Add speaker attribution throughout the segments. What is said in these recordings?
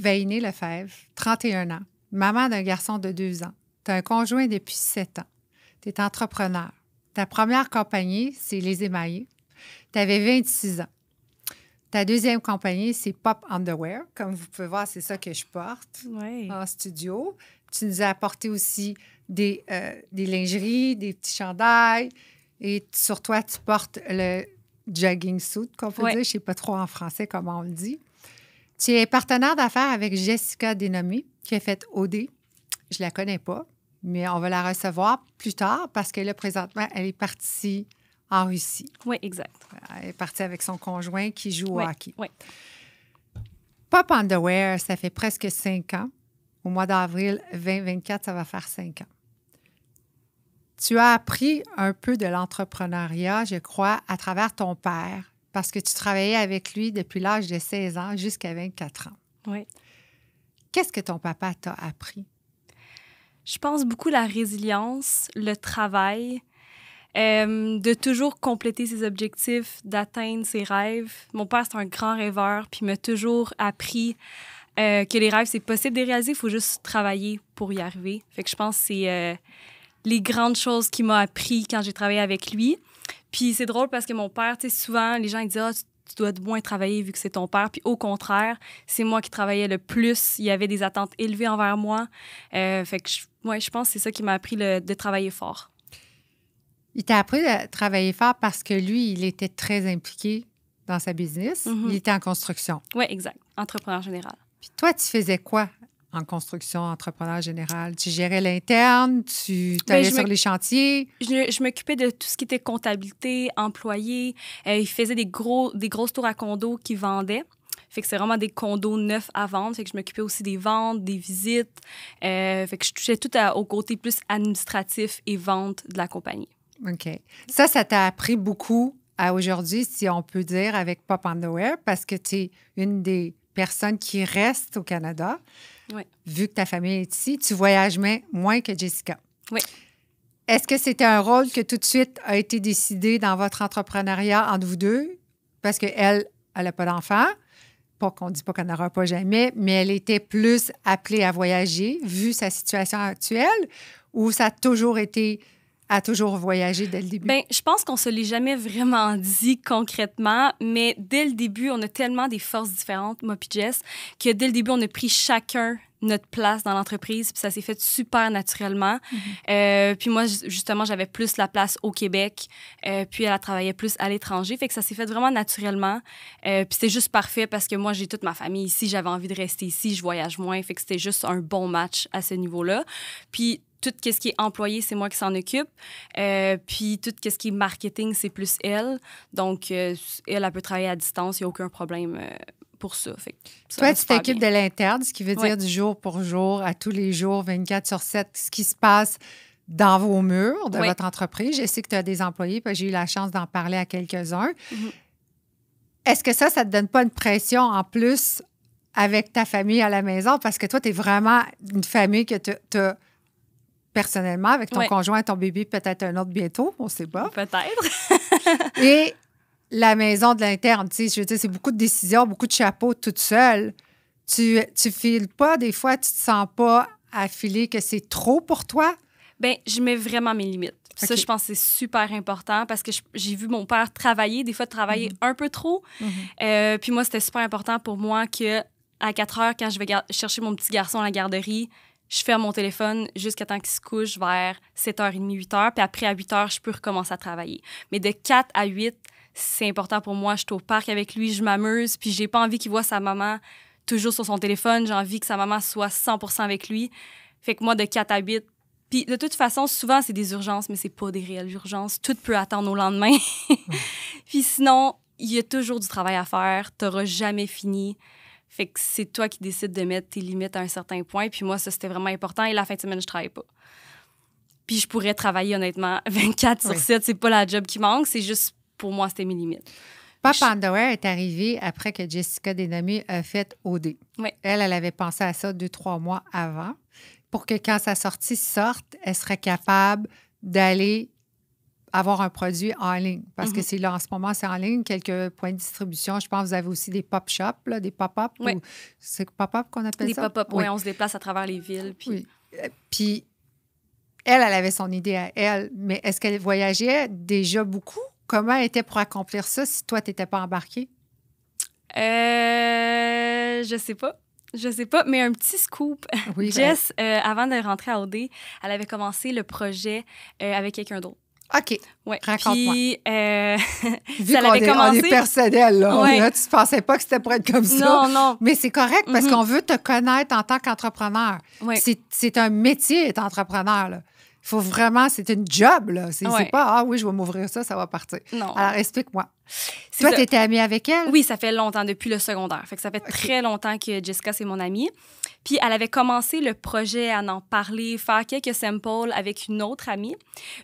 Speaker 1: Vaïné Lefebvre, 31 ans, maman d'un garçon de 2 ans. Tu as un conjoint depuis 7 ans. Tu es entrepreneur. Ta première compagnie, c'est Les Émaillés. Tu avais 26 ans. Ta deuxième compagnie, c'est Pop Underwear. Comme vous pouvez voir, c'est ça que je porte en studio. Tu nous as apporté aussi des lingeries, des petits chandails. Et sur toi, tu portes le jogging suit, qu'on peut dire. Je ne sais pas trop en français comment on le dit. Tu es partenaire d'affaires avec Jessica Dénommé, qui a fait OD. Je ne la connais pas, mais on va la recevoir plus tard parce que là, présentement, elle est partie en Russie.
Speaker 2: Oui, exact.
Speaker 1: Elle est partie avec son conjoint qui joue au hockey.
Speaker 2: Oui.
Speaker 1: Pop Underwear, ça fait presque 5 ans. Au mois d'avril 2024, ça va faire 5 ans. Tu as appris un peu de l'entrepreneuriat, je crois, à travers ton père, parce que tu travaillais avec lui depuis l'âge de 16 ans jusqu'à 24 ans.
Speaker 2: Oui.
Speaker 1: Qu'est-ce que ton papa t'a appris?
Speaker 2: Je pense beaucoup la résilience, le travail, de toujours compléter ses objectifs, d'atteindre ses rêves. Mon père, c'est un grand rêveur, puis il m'a toujours appris que les rêves, c'est possible de les réaliser, il faut juste travailler pour y arriver. Fait que je pense que c'est les grandes choses qu'il m'a appris quand j'ai travaillé avec lui. Puis c'est drôle parce que mon père, tu sais, souvent, les gens ils disent « Ah, tu dois moins travailler vu que c'est ton père. » Puis au contraire, c'est moi qui travaillais le plus. Il y avait des attentes élevées envers moi. Fait que je pense que c'est ça qui m'a appris de travailler fort.
Speaker 1: Il t'a appris à travailler fort parce que lui, il était très impliqué dans sa business. Il était en construction.
Speaker 2: Oui, exact. Entrepreneur général.
Speaker 1: Puis toi, tu faisais quoi en construction, entrepreneur général? Tu gérais l'interne? Tu allais sur les chantiers?
Speaker 2: Je m'occupais de tout ce qui était comptabilité, employés. Il faisait des grosses tours à condos qu'il vendait. Fait que c'est vraiment des condos neufs à vendre. Fait que je m'occupais aussi des ventes, des visites. Fait que je touchais tout au côté plus administratif et vente de la compagnie.
Speaker 1: OK. Ça t'a appris beaucoup à aujourd'hui, si on peut dire, avec Pop Underwear, parce que tu es une des personnes qui restent au Canada.
Speaker 2: Oui.
Speaker 1: Vu que ta famille est ici, tu voyages moins que Jessica.
Speaker 2: Oui.
Speaker 1: Est-ce que c'était un rôle que tout de suite a été décidé dans votre entrepreneuriat entre vous deux? Parce qu'elle, elle n'a pas d'enfant. Pas qu'on ne dit pas qu'elle n'aura pas jamais, mais elle était plus appelée à voyager, vu sa situation actuelle, ou ça a toujours voyagé dès le début?
Speaker 2: Bien, je pense qu'on se l'est jamais vraiment dit concrètement, mais dès le début, on a tellement des forces différentes, moi puis Jess, que dès le début, on a pris chacun notre place dans l'entreprise, puis ça s'est fait super naturellement. Puis moi, justement, j'avais plus la place au Québec, puis elle travaillait plus à l'étranger, fait que ça s'est fait vraiment naturellement. Puis c'était juste parfait parce que moi, j'ai toute ma famille ici, j'avais envie de rester ici, je voyage moins, fait que c'était juste un bon match à ce niveau-là. Puis tout ce qui est employé, c'est moi qui s'en occupe. Puis tout ce qui est marketing, c'est plus elle. Donc, elle peut travailler à distance, il n'y a aucun problème pour ça. Fait que ça
Speaker 1: toi, tu t'occupes de l'interne, ce qui veut dire du jour pour jour, à tous les jours, 24/7, ce qui se passe dans vos murs de votre entreprise. Je sais que tu as des employés, puis j'ai eu la chance d'en parler à quelques-uns. Est-ce que ça te donne pas une pression en plus avec ta famille à la maison? Parce que toi, tu es vraiment une famille que tu as personnellement, avec ton conjoint, ton bébé, peut-être un autre bientôt, on ne sait pas.
Speaker 2: Peut-être.
Speaker 1: Et la maison de l'interne, tu sais, je veux dire, c'est beaucoup de décisions, beaucoup de chapeaux toute seule. Tu files pas, des fois, tu te sens pas à filer que c'est trop pour toi?
Speaker 2: Bien, je mets vraiment mes limites. Okay. Ça, je pense que c'est super important parce que j'ai vu mon père travailler, des fois travailler un peu trop. Puis moi, c'était super important pour moi qu'à 4 heures, quand je vais chercher mon petit garçon à la garderie, je ferme mon téléphone jusqu'à temps qu'il se couche vers 7h30, 8h. Puis après, à 8h, je peux recommencer à travailler. Mais de 4 à 8, c'est important pour moi. Je suis au parc avec lui, je m'amuse. Puis j'ai pas envie qu'il voit sa maman toujours sur son téléphone. J'ai envie que sa maman soit 100% avec lui. Fait que moi, de 4 à 8... Puis de toute façon, souvent, c'est des urgences, mais c'est pas des réelles urgences. Tout peut attendre au lendemain. Puis sinon, il y a toujours du travail à faire. T'auras jamais fini. Fait que c'est toi qui décides de mettre tes limites à un certain point. Puis moi, ça, c'était vraiment important. Et la fin de semaine, je travaille pas. Puis je pourrais travailler, honnêtement, 24/7. C'est pas la job qui manque. C'est juste, pour moi, c'était mes limites.
Speaker 1: Pop Underwear est arrivée après que Jessica Dénommé a fait OD.
Speaker 2: Oui.
Speaker 1: Elle avait pensé à ça 2-3 mois avant pour que quand sa sortie sorte, elle serait capable d'aller avoir un produit en ligne. Parce que c'est là, en ce moment, c'est en ligne, quelques points de distribution. Je pense que vous avez aussi des pop-shops, là, des pop-up.
Speaker 2: Oui.
Speaker 1: C'est pop-up qu'on appelle ça?
Speaker 2: Des pop-up, oui. On se déplace à travers les villes. Puis...
Speaker 1: Oui. Puis, elle avait son idée à elle, mais est-ce qu'elle voyageait déjà beaucoup? Comment elle était pour accomplir ça si toi, tu n'étais pas embarquée?
Speaker 2: Je sais pas. Je sais pas, mais un petit scoop.
Speaker 1: Oui,
Speaker 2: Jess, avant de rentrer à OD, elle avait commencé le projet avec quelqu'un d'autre.
Speaker 1: OK.
Speaker 2: Ouais.
Speaker 1: Raconte-moi.
Speaker 2: Puis,
Speaker 1: Vu
Speaker 2: ça
Speaker 1: qu'on
Speaker 2: l'avait commencé...
Speaker 1: on est personnel, là.
Speaker 2: Ouais.
Speaker 1: Là, tu ne pensais pas que c'était pour être comme ça.
Speaker 2: Non, non.
Speaker 1: Mais c'est correct parce qu'on veut te connaître en tant qu'entrepreneur.
Speaker 2: Ouais.
Speaker 1: C'est un métier d'être entrepreneur, là. Il faut vraiment... C'est une job, là. C'est pas, ah oui, je vais m'ouvrir ça va partir.
Speaker 2: Non.
Speaker 1: Alors, explique-moi. Toi, tu étais amie avec elle?
Speaker 2: Oui, ça fait longtemps, depuis le secondaire. Fait que ça fait très longtemps que Jessica, c'est mon amie. Puis elle avait commencé le projet à en parler, faire quelques samples avec une autre amie.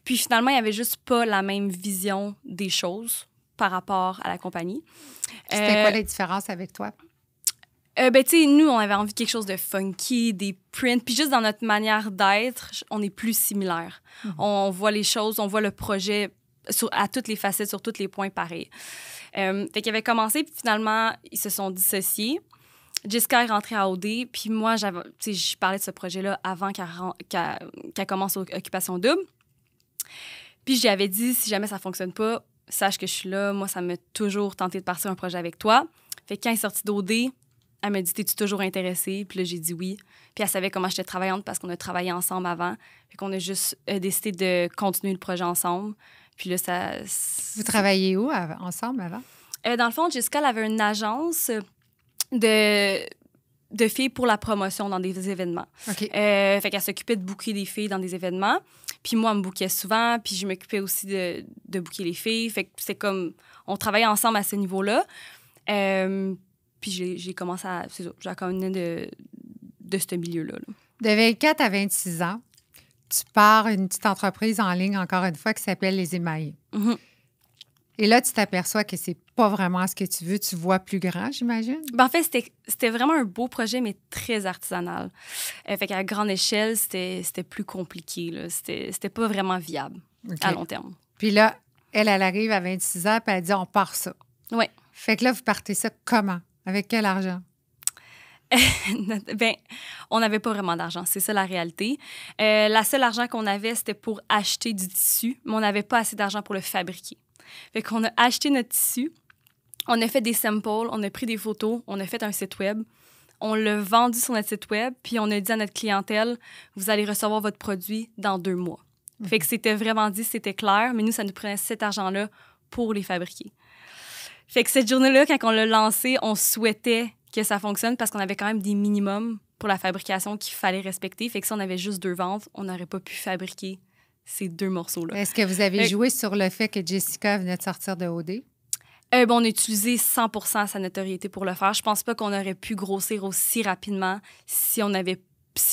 Speaker 2: Puis finalement, il n'y avait juste pas la même vision des choses par rapport à la compagnie.
Speaker 1: C'était quoi les différences avec toi?
Speaker 2: Ben, tu sais, nous, on avait envie de quelque chose de funky, des prints. Puis juste dans notre manière d'être, on est plus similaires. On voit les choses, on voit le projet à toutes les facettes, sur tous les points pareils. Fait qu'ils avaient commencé, puis finalement, ils se sont dissociés. Jessica est rentrée à OD, puis moi, je parlais de ce projet-là avant qu'elle commence Occupation Double. Puis j'y avais dit, si jamais ça fonctionne pas, sache que je suis là. Moi, ça m'a toujours tenté de partir un projet avec toi. Fait que quand elle est sortie d'OD, elle m'a dit, t'es-tu toujours intéressée? Puis là, j'ai dit oui. Puis elle savait comment j'étais travaillante parce qu'on a travaillé ensemble avant. Fait qu'on a juste décidé de continuer le projet ensemble. Puis là, ça...
Speaker 1: Vous travailliez où ensemble avant?
Speaker 2: Dans le fond, Jessica, elle avait une agence de filles pour la promotion dans des événements.
Speaker 1: OK.
Speaker 2: Fait qu'elle s'occupait de booker des filles dans des événements. Puis moi, elle me bookait souvent. Puis je m'occupais aussi de booker les filles. Fait que c'est comme... On travaillait ensemble à ce niveau-là. Puis j'ai commencé à... C'est ça, j'ai connu de ce milieu-là. Là.
Speaker 1: De 24 à 26 ans, tu pars une petite entreprise en ligne, encore une fois, qui s'appelle Les Émaillés.
Speaker 2: Mm-hmm.
Speaker 1: Et là, tu t'aperçois que c'est pas vraiment ce que tu veux. Tu vois plus grand, j'imagine?
Speaker 2: Ben, en fait, c'était vraiment un beau projet, mais très artisanal. Fait qu'à grande échelle, c'était plus compliqué. Là. C'était pas vraiment viable à long terme.
Speaker 1: Puis là, elle arrive à 26 ans, puis elle dit, on part ça.
Speaker 2: Oui.
Speaker 1: Fait que là, vous partez ça comment? Avec quel argent?
Speaker 2: Ben, on n'avait pas vraiment d'argent, c'est ça la réalité. La seule argent qu'on avait, c'était pour acheter du tissu, mais on n'avait pas assez d'argent pour le fabriquer. Fait qu'on a acheté notre tissu, on a fait des samples, on a pris des photos, on a fait un site web, on l'a vendu sur notre site web, puis on a dit à notre clientèle, vous allez recevoir votre produit dans 2 mois. Fait que c'était vraiment dit, c'était clair, mais nous, ça nous prenait cet argent-là pour les fabriquer. Fait que cette journée-là, quand on l'a lancé, on souhaitait que ça fonctionne parce qu'on avait quand même des minimums pour la fabrication qu'il fallait respecter. Fait que si on avait juste 2 ventes, on n'aurait pas pu fabriquer ces 2 morceaux-là.
Speaker 1: Est-ce que vous avez joué sur le fait que Jessica venait de sortir de OD?
Speaker 2: On a utilisé 100% sa notoriété pour le faire. Je pense pas qu'on aurait pu grossir aussi rapidement si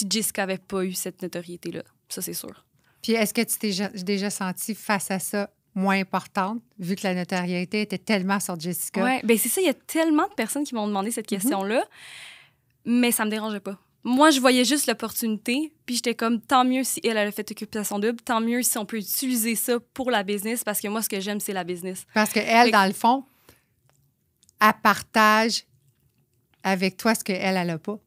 Speaker 2: Jessica avait pas eu cette notoriété-là. Ça, c'est sûr.
Speaker 1: Puis est-ce que tu t'es déjà sentie face à ça moins importante, vu que la notoriété était tellement sur Jessica?
Speaker 2: Oui, bien c'est ça. Il y a tellement de personnes qui m'ont demandé cette question-là, mais ça me dérangeait pas. Moi, je voyais juste l'opportunité, puis j'étais comme, tant mieux si elle a fait Occupation Double, tant mieux si on peut utiliser ça pour la business, parce que moi, ce que j'aime, c'est la business.
Speaker 1: Parce qu'elle, dans le fond, elle partage avec toi ce qu'elle n'a pas.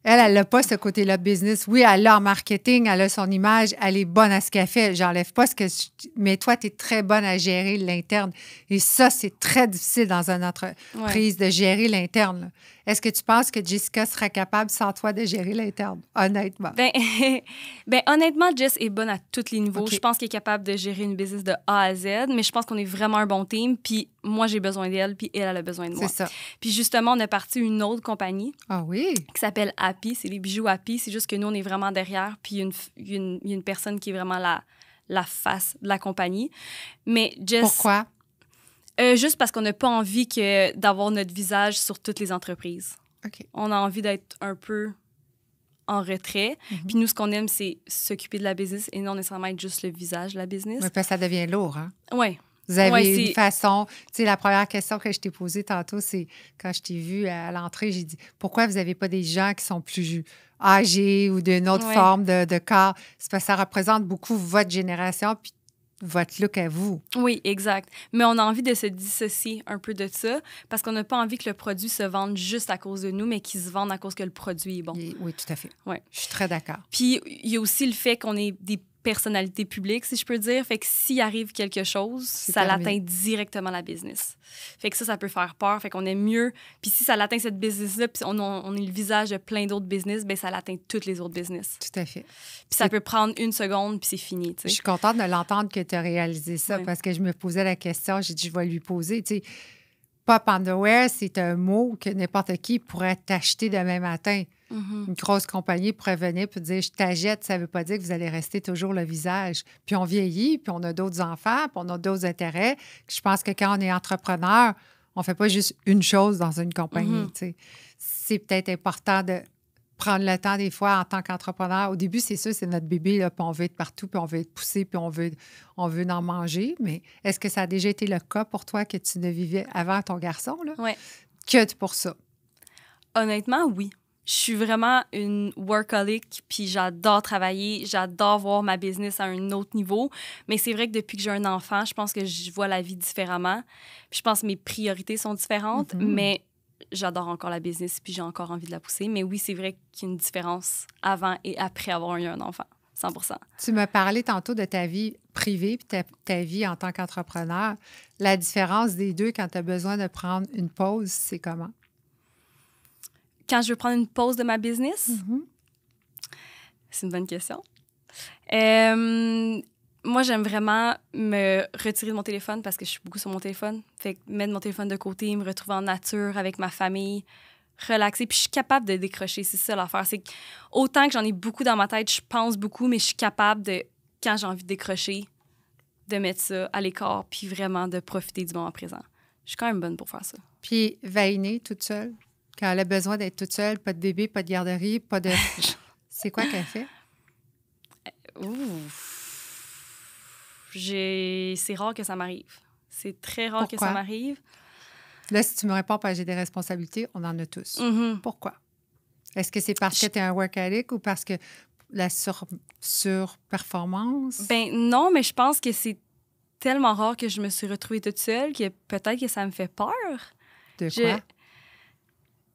Speaker 1: Elle n'a pas ce côté-là business. Oui, elle l'a en marketing, elle a son image, elle est bonne à ce qu'elle fait. J'enlève pas ce que... Mais toi, tu es très bonne à gérer l'interne. Et ça, c'est très difficile dans une entreprise de gérer l'interne, là. Est-ce que tu penses que Jessica sera capable, sans toi, de gérer l'interne, honnêtement?
Speaker 2: Ben, honnêtement, Jess est bonne à tous les niveaux. Okay. Je pense qu'elle est capable de gérer une business de A à Z, mais je pense qu'on est vraiment un bon team. Puis moi, j'ai besoin d'elle, puis elle a besoin de moi.
Speaker 1: C'est ça.
Speaker 2: Puis justement, on a parti une autre compagnie.
Speaker 1: Ah oui?
Speaker 2: Qui s'appelle Happy. C'est les bijoux Happy. C'est juste que nous, on est vraiment derrière. Puis il y a une personne qui est vraiment la face de la compagnie. Mais Jess...
Speaker 1: Pourquoi?
Speaker 2: Juste parce qu'on n'a pas envie d'avoir notre visage sur toutes les entreprises.
Speaker 1: Okay.
Speaker 2: On a envie d'être un peu en retrait. Puis nous, ce qu'on aime, c'est s'occuper de la business et non nécessairement être juste le visage de la business.
Speaker 1: Oui, parce que ça devient lourd, hein?
Speaker 2: Oui.
Speaker 1: Vous avez une façon... Tu sais, la première question que je t'ai posée tantôt, c'est quand je t'ai vue à l'entrée, j'ai dit, pourquoi vous n'avez pas des gens qui sont plus âgés ou d'une autre forme de corps? C'est parce que ça représente beaucoup votre génération, puis votre look à vous.
Speaker 2: Oui, exact. Mais on a envie de se dissocier un peu de ça parce qu'on n'a pas envie que le produit se vende juste à cause de nous, mais qu'il se vende à cause que le produit est bon.
Speaker 1: Oui, tout à fait.
Speaker 2: Ouais.
Speaker 1: Je suis très d'accord.
Speaker 2: Puis, il y a aussi le fait qu'on est des personnalités publiques, si je peux dire. Fait que s'il arrive quelque chose, ça l'atteint directement la business. Fait que ça peut faire peur. Fait qu'on aime mieux. Puis si ça l'atteint cette business-là, puis on est le visage de plein d'autres business, bien, ça l'atteint toutes les autres business.
Speaker 1: Tout à fait.
Speaker 2: Puis ça peut prendre 1 seconde, puis c'est fini, tu sais.
Speaker 1: Je suis contente de l'entendre que tu as réalisé ça,
Speaker 2: ouais.
Speaker 1: parce que je me posais la question, j'ai dit, je vais lui poser, tu sais, pop underwear, c'est un mot que n'importe qui pourrait t'acheter demain matin. Une grosse compagnie pourrait venir et dire, je t'achète, ça ne veut pas dire que vous allez rester toujours le visage. Puis on vieillit, puis on a d'autres enfants, puis on a d'autres intérêts. Je pense que quand on est entrepreneur, on ne fait pas juste une chose dans une compagnie. Tu sais. C'est peut-être important de prendre le temps des fois en tant qu'entrepreneur. Au début, c'est sûr, c'est notre bébé, là, puis on veut être partout, puis on veut être poussé, puis on veut en manger. Mais est-ce que ça a déjà été le cas pour toi que tu ne vivais avant ton garçon?
Speaker 2: Oui.
Speaker 1: Que pour ça?
Speaker 2: Honnêtement, oui. Je suis vraiment une workaholic, puis j'adore travailler, j'adore voir ma business à un autre niveau. Mais c'est vrai que depuis que j'ai un enfant, je pense que je vois la vie différemment. Puis je pense que mes priorités sont différentes, mais j'adore encore la business, puis j'ai encore envie de la pousser. Mais oui, c'est vrai qu'il y a une différence avant et après avoir eu un enfant, 100%.
Speaker 1: Tu m'as parlé tantôt de ta vie privée puis ta vie en tant qu'entrepreneur. La différence des deux quand tu as besoin de prendre une pause, c'est comment?
Speaker 2: Quand je veux prendre une pause de ma business? C'est une bonne question. Moi, j'aime vraiment me retirer de mon téléphone parce que je suis beaucoup sur mon téléphone. Fait que mettre mon téléphone de côté, me retrouver en nature avec ma famille, relaxer. Puis je suis capable de décrocher, c'est ça l'affaire. C'est que autant que j'en ai beaucoup dans ma tête, je pense beaucoup, mais je suis capable de, quand j'ai envie de décrocher, de mettre ça à l'écart puis vraiment de profiter du moment présent. Je suis quand même bonne pour faire ça.
Speaker 1: Puis Vainé, toute seule? Quand elle a besoin d'être toute seule, pas de bébé, pas de garderie, pas de... C'est quoi qu'elle fait?
Speaker 2: C'est rare que ça m'arrive. C'est très rare que ça m'arrive.
Speaker 1: Là, si tu me réponds parce que j'ai des responsabilités, on en a tous. Pourquoi? Est-ce que c'est parce que tu es un workaholic ou parce que la surperformance?
Speaker 2: Ben non, mais je pense que c'est tellement rare que je me suis retrouvée toute seule que peut-être que ça me fait peur.
Speaker 1: De quoi?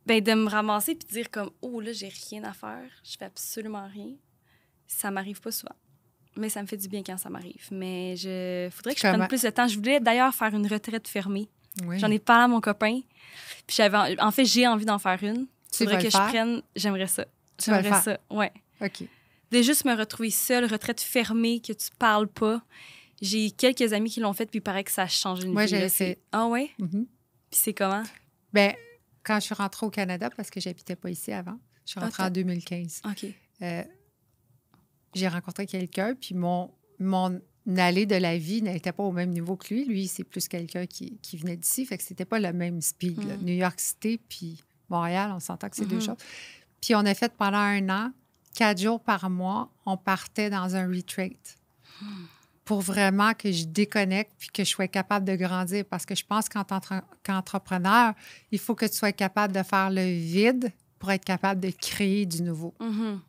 Speaker 2: Ben, de me ramasser puis de dire comme « Oh, là, j'ai rien à faire. Je fais absolument rien. » Ça m'arrive pas souvent. Mais ça me fait du bien quand ça m'arrive. Mais faudrait que je prenne plus de temps. Je voulais d'ailleurs faire une retraite fermée. Oui. J'en ai parlé à mon copain. Puis en fait, j'ai envie d'en faire une. Faudrait que je prenne... J'aimerais ça. J'aimerais ça, ouais.
Speaker 1: OK.
Speaker 2: De juste me retrouver seule, retraite fermée, que tu parles pas. J'ai quelques amis qui l'ont fait, puis il paraît que ça a changé une vie.
Speaker 1: Moi, j'ai fait.
Speaker 2: Ah ouais? Puis c'est comment?
Speaker 1: Bien, quand je suis rentrée au Canada, parce que j'habitais pas ici avant, je suis rentrée en 2015.
Speaker 2: OK.
Speaker 1: J'ai rencontré quelqu'un, puis mon allée de la vie n'était pas au même niveau que lui. Lui, c'est plus quelqu'un qui venait d'ici, fait que c'était pas le même speed. New York City puis Montréal, on s'entend que c'est deux choses. Puis on a fait pendant 1 an, 4 jours par mois, on partait dans un retreat pour vraiment que je déconnecte puis que je sois capable de grandir. Parce que je pense qu'entrepreneur, il faut que tu sois capable de faire le vide pour être capable de créer du nouveau.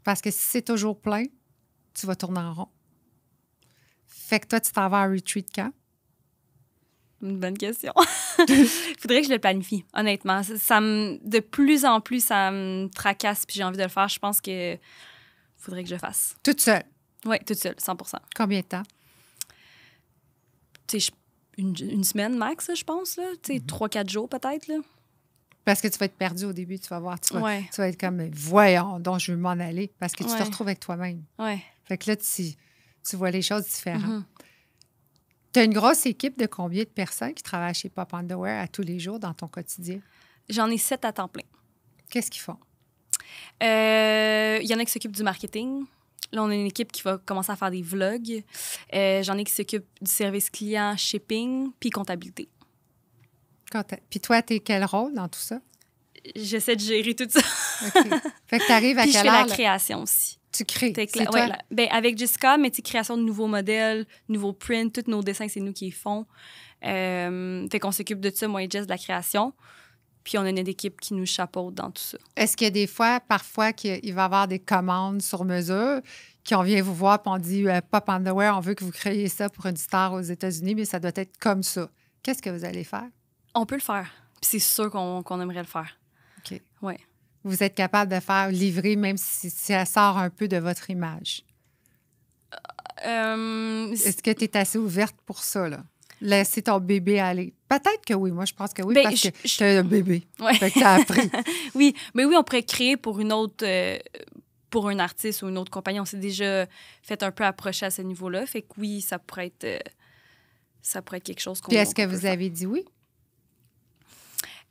Speaker 1: Parce que si c'est toujours plein, tu vas tourner en rond. Fait que toi, tu t'en vas en retreat quand?
Speaker 2: Une bonne question. Faudrait que je le planifie, honnêtement. De plus en plus, ça me tracasse puis j'ai envie de le faire. Je pense que faudrait que je le fasse.
Speaker 1: Toute seule?
Speaker 2: Oui, toute seule, 100%.
Speaker 1: Combien de temps?
Speaker 2: Tu sais, une semaine max, je pense. Là. 3-4 jours peut-être. Là.
Speaker 1: Parce que tu vas être perdu au début, tu vas voir. Tu vas être comme, voyons, donc je veux m'en aller. Parce que tu te retrouves avec toi-même.
Speaker 2: Ouais.
Speaker 1: Fait que là, tu vois les choses différentes. Tu as une grosse équipe de combien de personnes qui travaillent chez Pop Underwear à tous les jours dans ton quotidien? J'en
Speaker 2: ai 7 à temps plein.
Speaker 1: Qu'est-ce qu'ils font?
Speaker 2: Il y en a qui s'occupent du marketing. Là, on a une équipe qui va commencer à faire des vlogs. J'en ai qui s'occupent du service client, shipping, puis comptabilité.
Speaker 1: Puis toi, t'es quel rôle dans tout ça?
Speaker 2: J'essaie de gérer tout ça.
Speaker 1: OK. Fait que t'arrives à quelle heure?
Speaker 2: Puis je fais la création aussi.
Speaker 1: Tu crées, c'est
Speaker 2: toi? Ben, avec Jessica, mais création de nouveaux modèles, nouveaux prints, tous nos dessins, c'est nous qui les font. Fait qu'on s'occupe de ça, moi et Jess, de la création. Puis on a une aide équipe qui nous chapeaute dans tout ça.
Speaker 1: Est-ce qu'il y a des fois, parfois, qu'il va y avoir des commandes sur mesure, qu'on vient vous voir et on dit Pop Underwear, on veut que vous créiez ça pour une star aux États-Unis, mais ça doit être comme ça. Qu'est-ce que vous allez faire?
Speaker 2: On peut le faire. Puis c'est sûr qu'on aimerait le faire.
Speaker 1: OK.
Speaker 2: Oui.
Speaker 1: Vous êtes capable de faire livrer, même si ça sort un peu de votre image. Est-ce que tu es assez ouverte pour ça, là? Laisser ton bébé aller. Peut-être que oui. Moi, je pense que oui, parce que tu as un bébé.
Speaker 2: Ouais.
Speaker 1: Fait que tu as appris.
Speaker 2: Oui, mais oui, on pourrait créer pour une autre... pour un artiste ou une autre compagnie. On s'est déjà fait un peu approcher à ce niveau-là. Fait que oui, ça pourrait être quelque chose qu'on...
Speaker 1: Puis est-ce que vous avez dit oui?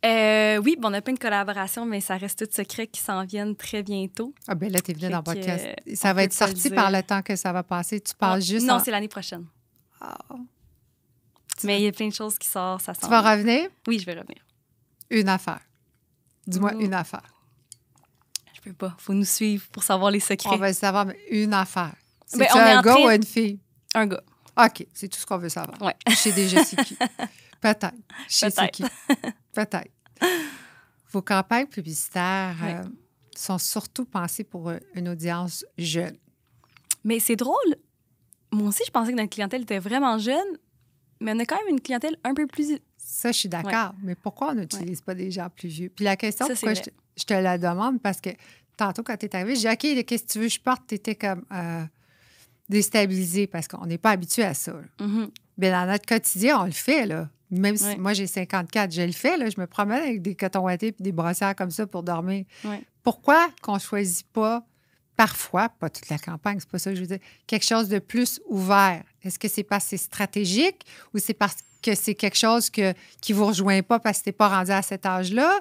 Speaker 2: Oui, on a plein de collaborations, mais ça reste tout secret qui s'en viennent très bientôt.
Speaker 1: Ah ben là, t'es venu dans le podcast. Ça va être sorti par le temps que ça va passer. Tu parles juste...
Speaker 2: Non, c'est l'année prochaine.
Speaker 1: Oh.
Speaker 2: Mais il y a plein de choses qui sortent, ça sent.
Speaker 1: Tu vas revenir?
Speaker 2: Oui, je vais revenir.
Speaker 1: Une affaire. Dis-moi une affaire.
Speaker 2: Je peux pas. Faut nous suivre pour savoir les secrets.
Speaker 1: On va le savoir, mais une affaire.
Speaker 2: Ben,
Speaker 1: C'est un gars ou une fille?
Speaker 2: Un gars.
Speaker 1: OK, c'est tout ce qu'on veut savoir.
Speaker 2: Ouais.
Speaker 1: Je sais déjà c'est qui. Peut-être. Je sais c'est qui. Peut-être. Vos campagnes publicitaires sont surtout pensées pour une audience jeune.
Speaker 2: Mais c'est drôle. Moi aussi, je pensais que notre clientèle était vraiment jeune, mais on a quand même une clientèle un peu plus...
Speaker 1: Ça, je suis d'accord. Mais pourquoi on n'utilise pas des gens plus vieux? Puis la question,
Speaker 2: ça,
Speaker 1: pourquoi je te la demande, parce que tantôt, quand tu es arrivé, j'ai dit, OK, qu'est-ce que tu veux que je porte? Tu étais comme déstabilisé parce qu'on n'est pas habitué à ça. Bien, dans notre quotidien, on le fait, là. Même si moi, j'ai 54, je le fais, là. Je me promène avec des cotons ouatés et des brossières comme ça pour dormir. Pourquoi qu'on ne choisit pas, parfois, pas toute la campagne, c'est pas ça que je veux dire, quelque chose de plus ouvert? Est-ce que c'est parce que c'est stratégique ou c'est parce que c'est quelque chose qui ne vous rejoint pas parce que tu n'es pas rendu à cet âge-là?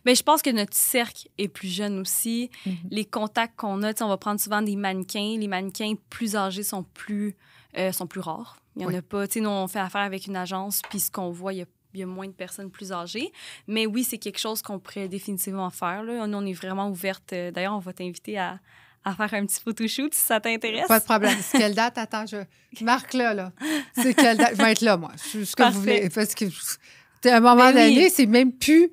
Speaker 2: Bien, je pense que notre cercle est plus jeune aussi. Les contacts qu'on a, on va prendre souvent des mannequins. Les mannequins plus âgés sont plus rares. Il n'y en a pas. Nous, on fait affaire avec une agence, puis ce qu'on voit, il y a moins de personnes plus âgées. Mais oui, c'est quelque chose qu'on pourrait définitivement faire. Là. Nous, on est vraiment ouverte. D'ailleurs, on va t'inviter à faire un petit photoshoot si ça t'intéresse.
Speaker 1: Pas de problème. C'est quelle date? Attends, je marque là. C'est quelle date? Je vais être là, moi. Ce que vous voulez. Parce que à un moment donné, c'est même plus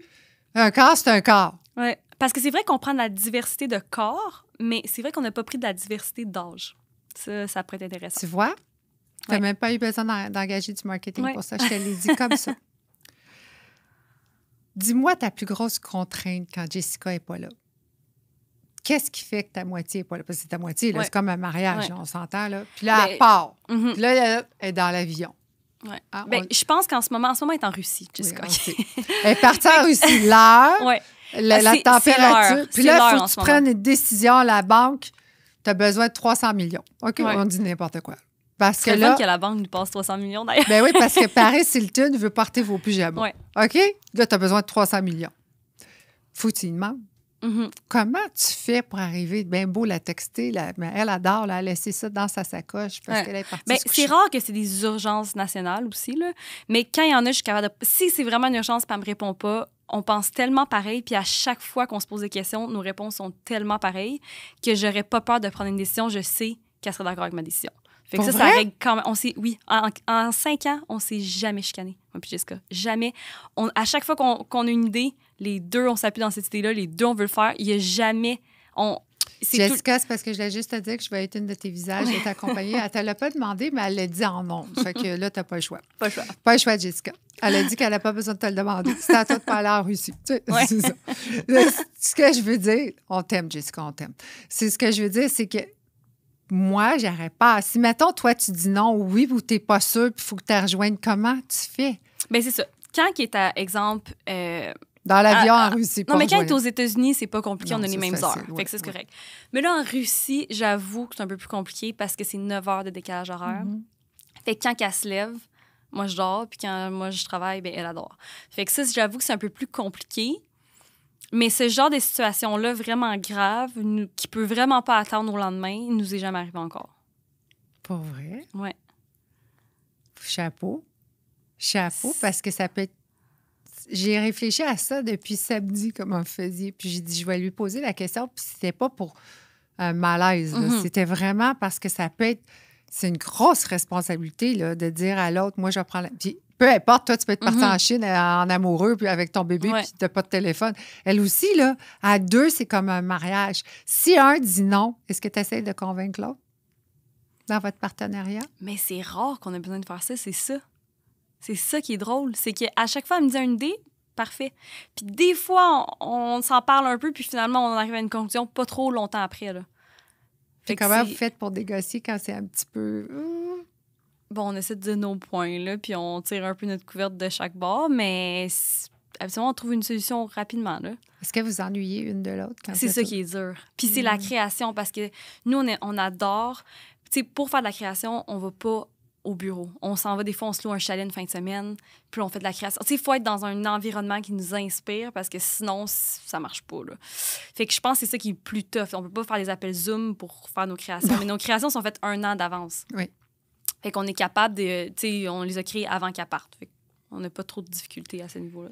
Speaker 1: un corps, c'est un corps.
Speaker 2: Oui. Parce que c'est vrai qu'on prend de la diversité de corps, mais c'est vrai qu'on n'a pas pris de la diversité d'âge. Ça pourrait être intéressant.
Speaker 1: Tu vois? Tu n'as même pas eu besoin d'engager du marketing pour ça. Je te l'ai dit comme ça. Dis-moi ta plus grosse contrainte quand Jessica n'est pas là. Qu'est-ce qui fait que ta moitié n'est pas là? Parce que c'est ta moitié, là, c'est comme un mariage, on s'entend. Là. Puis là, elle part. Puis là, elle est dans l'avion.
Speaker 2: Ouais. Hein, je pense qu'en ce moment, elle est en Russie, Jessica.
Speaker 1: Oui, elle est partie en Russie. L'heure, la température. Puis là, il faut que tu prennes une décision à la banque. Tu as besoin de 300 millions. OK, on dit n'importe quoi. Parce que là,
Speaker 2: que la banque nous passe 300 millions, d'ailleurs.
Speaker 1: Ben oui, parce que Paris Hilton veut porter vos pyjamas. OK? Là, tu as besoin de 300 millions. Faut que tu lui demandes. Comment tu fais pour arriver? Bien beau la texter, mais elle adore la laisser ça dans sa sacoche parce qu'elle est partie.
Speaker 2: C'est rare que c'est des urgences nationales aussi, là. Mais quand il y en a, je suis capable de... Si c'est vraiment une urgence et elle ne me répond pas, on pense tellement pareil, puis à chaque fois qu'on se pose des questions, nos réponses sont tellement pareilles que j'aurais pas peur de prendre une décision. Je sais qu'elle serait d'accord avec ma décision. Fait que ça règle quand même. Oui, en 5 ans, on s'est jamais chicané, moi puis Jessica. Jamais. À chaque fois qu'on a une idée, les deux, on s'appuie dans cette idée-là, les deux, on veut le faire. Il n'y a jamais...
Speaker 1: Jessica, c'est parce que je voulais juste te dire que je vais être une de tes visages et t'accompagner. Elle ne te l'a pas demandé, mais elle l'a dit en ondes. Fait que là, tu n'as pas le choix.
Speaker 2: Pas le choix.
Speaker 1: Pas le choix, Jessica. Elle a dit qu'elle n'a pas besoin de te le demander. C'est à toi de pas aller en Russie. Tu sais, c'est ça. Ce que je veux dire, on t'aime, Jessica, on t'aime. C'est ce que je veux dire, c'est que moi, j'aurais pas. Si, mettons, toi, tu dis non, oui, ou tu n'es pas sûr, puis il faut que tu la rejoignes, comment tu fais?
Speaker 2: Bien, c'est ça. Quand qui est à exemple...
Speaker 1: dans l'avion en Russie.
Speaker 2: Non, mais quand il est aux États-Unis, c'est pas compliqué, on a les mêmes heures.
Speaker 1: Ouais,
Speaker 2: fait que ça, c'est correct. Mais là, en Russie, j'avoue que c'est un peu plus compliqué parce que c'est 9 heures de décalage horaire. Fait que quand elle se lève, moi, je dors, puis quand moi, je travaille, bien, elle adore. Fait que ça, j'avoue que c'est un peu plus compliqué. Mais ce genre de situation-là, vraiment grave, qui peut vraiment pas attendre au lendemain, il nous est jamais arrivé encore.
Speaker 1: Pas vrai?
Speaker 2: Oui.
Speaker 1: Chapeau. Chapeau, parce que ça peut être... J'ai réfléchi à ça depuis samedi, comment vous faisiez. Puis j'ai dit, je vais lui poser la question. Puis c'était pas pour un malaise. C'était vraiment parce que ça peut être c'est une grosse responsabilité là, de dire à l'autre, moi, je prends la... Puis, peu importe, toi, tu peux être parti en Chine en amoureux, puis avec ton bébé, puis tu n'as pas de téléphone. Elle aussi, là, à deux, c'est comme un mariage. Si un dit non, est-ce que tu essaies de convaincre l'autre dans votre partenariat?
Speaker 2: Mais c'est rare qu'on ait besoin de faire ça, c'est ça. C'est ça qui est drôle. C'est qu'à chaque fois, elle me dit une idée, parfait. Puis des fois, on s'en parle un peu, puis finalement, on arrive à une conclusion pas trop longtemps après, là.
Speaker 1: Puis comment vous faites pour négocier quand c'est un petit peu...
Speaker 2: Bon, on essaie de dire nos points, là, puis on tire un peu notre couverte de chaque bord, mais absolument, on trouve une solution rapidement, là.
Speaker 1: Est-ce que vous ennuyez une de l'autre?
Speaker 2: C'est ça qui est dur. Puis c'est la création, parce que nous, on adore... Tu sais, pour faire de la création, on va pas au bureau. On s'en va, des fois, on se loue un chalet une fin de semaine, puis on fait de la création. Tu sais, il faut être dans un environnement qui nous inspire, parce que sinon, ça marche pas, là. Fait que je pense que c'est ça qui est plus tough. On peut pas faire des appels Zoom pour faire nos créations, mais nos créations sont faites 1 an d'avance.
Speaker 1: Oui.
Speaker 2: Fait qu'on est capable de... Tu sais, on les a créées avant qu'elles partent. Fait qu'on n'a pas trop de difficultés à ce niveau-là.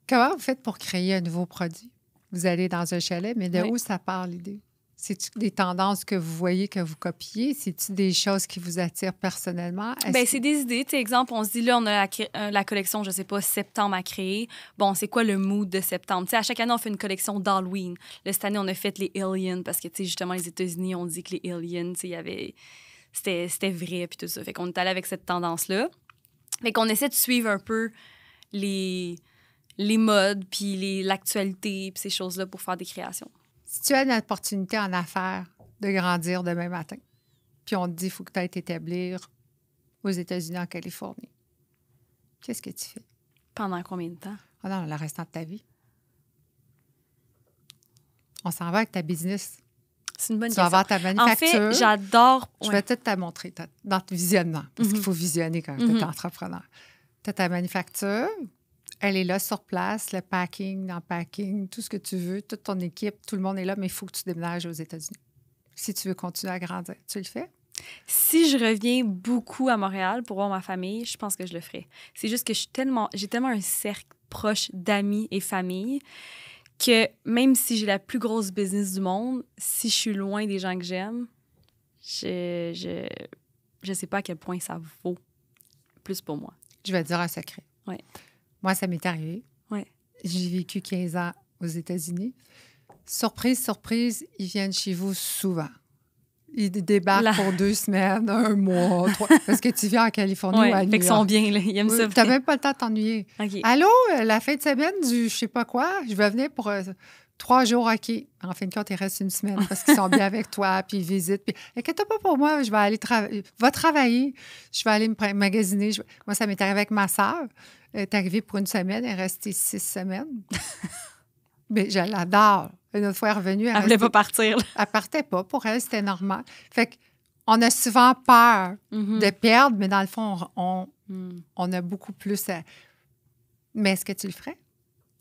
Speaker 1: Comment vous faites pour créer un nouveau produit? Vous allez dans un chalet, mais de où ça part, l'idée? C'est-tu des tendances que vous voyez, que vous copiez? C'est-tu des choses qui vous attirent personnellement?
Speaker 2: Bien, c'est des idées. Tu sais, exemple, on se dit, là, on a la collection, je sais pas, septembre à créer. Bon, c'est quoi le mood de septembre? Tu sais, à chaque année, on fait une collection d'Halloween. Là, cette année, on a fait les aliens parce que, tu sais, justement, les États-Unis ont dit que les aliens, tu sais, il y avait... C'était vrai, puis tout ça. Fait qu'on est allé avec cette tendance-là. Fait qu'on essaie de suivre un peu les modes, puis l'actualité, puis ces choses-là pour faire des créations.
Speaker 1: Si tu as une opportunité en affaires de grandir demain matin, puis on te dit qu'il faut que tu ailles t'établir aux États-Unis, en Californie, qu'est-ce que tu fais?
Speaker 2: Pendant combien de temps?
Speaker 1: Ah non, le restant de ta vie. On s'en va avec ta business.
Speaker 2: C'est une bonne
Speaker 1: question. Tu vas avoir ta manufacture.
Speaker 2: En fait, j'adore...
Speaker 1: Je vais tout te montrer dans ton visionnement, parce qu'il faut visionner quand tu es entrepreneur. Tu as ta manufacture. Elle est là sur place, le packing, l'empacking, tout ce que tu veux, toute ton équipe, tout le monde est là, mais il faut que tu déménages aux États-Unis. Si tu veux continuer à grandir, tu le fais?
Speaker 2: Si je reviens beaucoup à Montréal pour voir ma famille, je pense que je le ferais. C'est juste que j'ai tellement un cercle proche d'amis et famille que même si j'ai la plus grosse business du monde, si je suis loin des gens que j'aime, je sais pas à quel point ça vaut plus pour moi.
Speaker 1: Je vais te dire un secret.
Speaker 2: Oui.
Speaker 1: Moi, ça m'est arrivé.
Speaker 2: Oui.
Speaker 1: J'ai vécu 15 ans aux États-Unis. Surprise, surprise, ils viennent chez vous souvent. Ils débarquent pour 2 semaines, 1 mois, 3... Parce que tu viens en Californie ou à New York.
Speaker 2: Fait qu'ils sont bien, là. Ils aiment ça.
Speaker 1: Tu n'as même pas le temps de t'ennuyer.
Speaker 2: Okay.
Speaker 1: Allô, la fin de semaine du je sais pas quoi, je vais venir pour 3 jours, OK. En fin de compte, il reste 1 semaine parce qu'ils sont bien avec toi, puis ils visitent. Puis, inquiète pas pour moi, je vais aller travailler. Je vais aller me magasiner. Moi, ça m'est arrivé avec ma sœur. Elle est arrivée pour 1 semaine, elle est restée 6 semaines. Mais je l'adore. Une autre fois, elle est revenue.
Speaker 2: Elle voulait pas partir. Là.
Speaker 1: Elle partait pas. Pour elle, c'était normal. Fait qu'on a souvent peur de perdre, mais dans le fond, on a beaucoup plus à... Mais est-ce que tu le ferais?